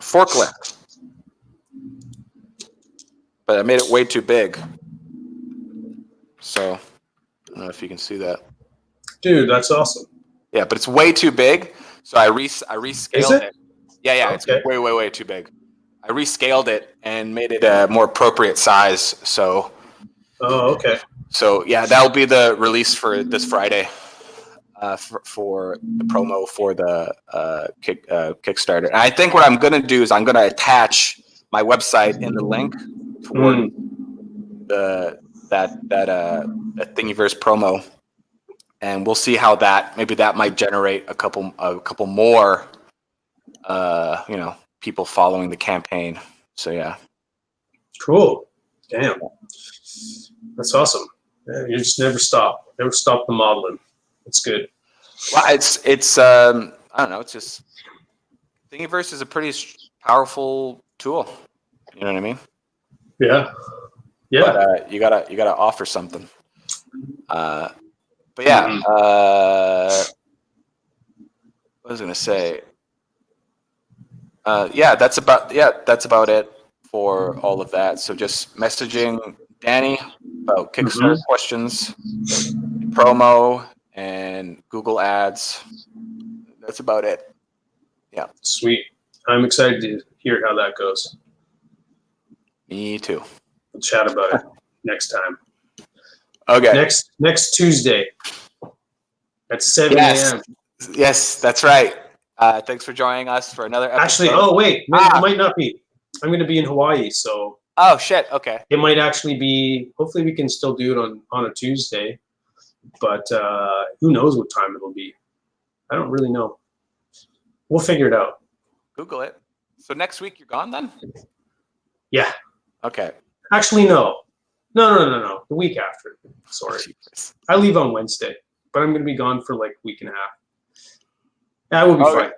forklift, but I made it way too big. So I don't know if you can see that. Dude, that's awesome. Yeah, but it's way too big. So I rescaled it. Yeah, Okay. It's way too big. I rescaled it and made it a more appropriate size. So. Oh, okay. So yeah, that'll be the release for this Friday, for the promo for the Kickstarter. And I think what I'm gonna do is I'm gonna attach my website in the link for that Thingiverse promo, and we'll see how maybe that might generate a couple more people following the campaign. So yeah. Cool. Damn. That's awesome. Yeah, you just never stop. Never stop the modeling. It's good. Well, it's I don't know. It's just Thingiverse is a pretty powerful tool. You know what I mean? Yeah. Yeah. But you gotta offer something. But yeah. What was I gonna say? That's about it for all of that. So just messaging Danny about Kickstarter questions, promo, and Google Ads. That's about it. Yeah. Sweet. I'm excited to hear how that goes. Me too. We'll chat about it next time. Okay. Next Tuesday at 7 a.m. Yes, that's right. Thanks for joining us for another episode. Actually, it might not be. I'm going to be in Hawaii, so. Oh shit! Okay. It might actually be. Hopefully, we can still do it on a Tuesday, but who knows what time it'll be? I don't really know. We'll figure it out. Google it. So next week you're gone then? Yeah. Okay. Actually, no. The week after. Sorry. Jesus. I leave on Wednesday, but I'm going to be gone for like a week and a half. That will be fine.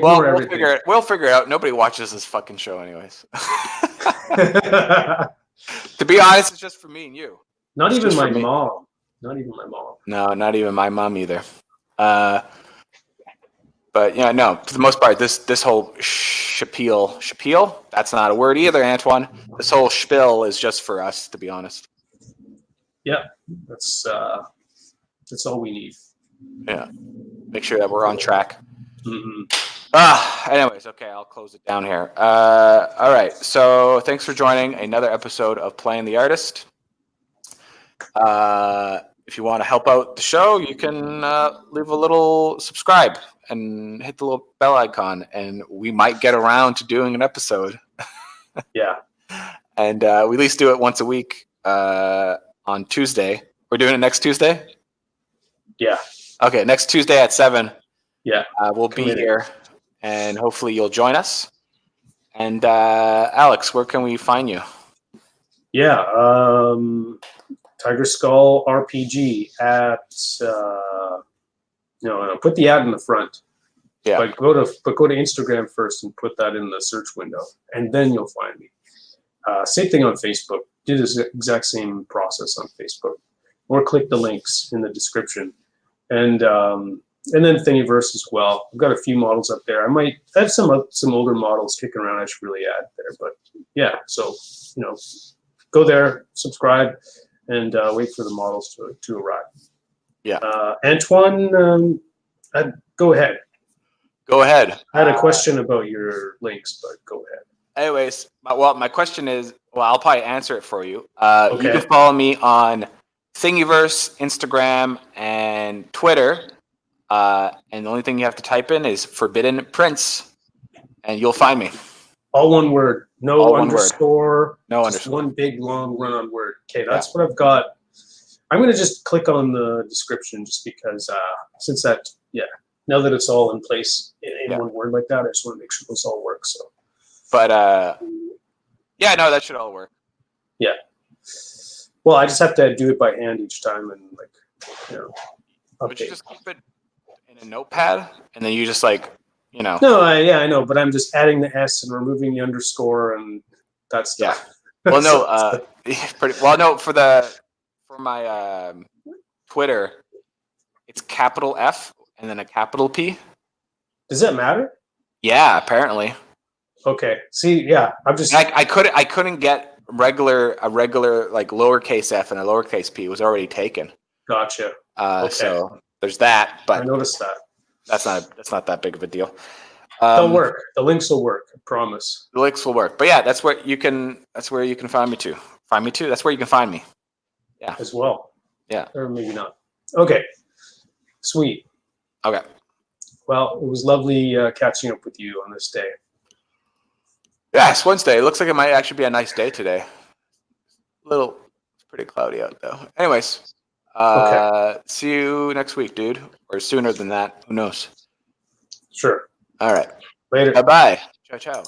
Well, we'll figure it out. Nobody watches this fucking show anyways. To be honest, it's just for me and you. Not even my mom. No, not even my mom either. But yeah, no, for the most part, this whole spiel, that's not a word either, Antoine. This whole spiel is just for us, to be honest. Yeah, that's all we need. Yeah, make sure that we're on track. Mm-hmm. Anyways, okay, I'll close it down here. All right, so thanks for joining another episode of Playing the Artist. If you want to help out the show, you can leave a little subscribe and hit the little bell icon, and we might get around to doing an episode. Yeah. And we at least do it once a week on Tuesday. We're doing it next Tuesday? Yeah. Okay, next Tuesday at 7. Yeah. We'll be here, and hopefully you'll join us. And Alex, where can we find you? Yeah. Tiger Skull RPG at no, put the ad in the front. Yeah. But go to Instagram first and put that in the search window, and then you'll find me. Same thing on Facebook. Do this exact same process on Facebook, or click the links in the description, and then Thingiverse as well. I've got a few models up there. I might have some older models kicking around. I should really add there, but yeah. So go there, subscribe, and wait for the models to arrive. Yeah. Antoine, go ahead. Go ahead. I had a question about your links, but go ahead. Anyways, my question is, I'll probably answer it for you. Okay. You can follow me on Thingiverse, Instagram, and Twitter. And the only thing you have to type in is Forbidden Prince, and you'll find me. All one word. No All one underscore. Word. No just underscore. one big long run-on word. Okay, that's what I've got. I'm going to just click on the description just because since that, now that it's all in place in one word like that, I just want to make sure those all work. So, but no, that should all work. Yeah. Well, I just have to do it by hand each time and update. But you just keep it in a notepad, and then you just No, I know, but I'm just adding the S and removing the underscore and that stuff. Yeah. Well, no, for my Twitter, it's capital F and then a capital P. Does that matter? Yeah, apparently. Okay. See, yeah, I'm just. I couldn't get a regular like lowercase f and a lowercase p. It was already taken. Gotcha. Okay. So there's that, but I noticed that. That's not that big of a deal. They'll work. The links will work. I promise. The links will work. But yeah, that's where you can find me too. Find me too. That's where you can find me. Yeah. As well. Yeah. Or maybe not. Okay. Sweet. Okay. Well, it was lovely catching up with you on this day. Yeah, it's Wednesday. It looks like it might actually be a nice day today. It's pretty cloudy out though. Anyways, see you next week, dude, or sooner than that. Who knows? Sure. All right. Later. Bye-bye. Ciao, ciao.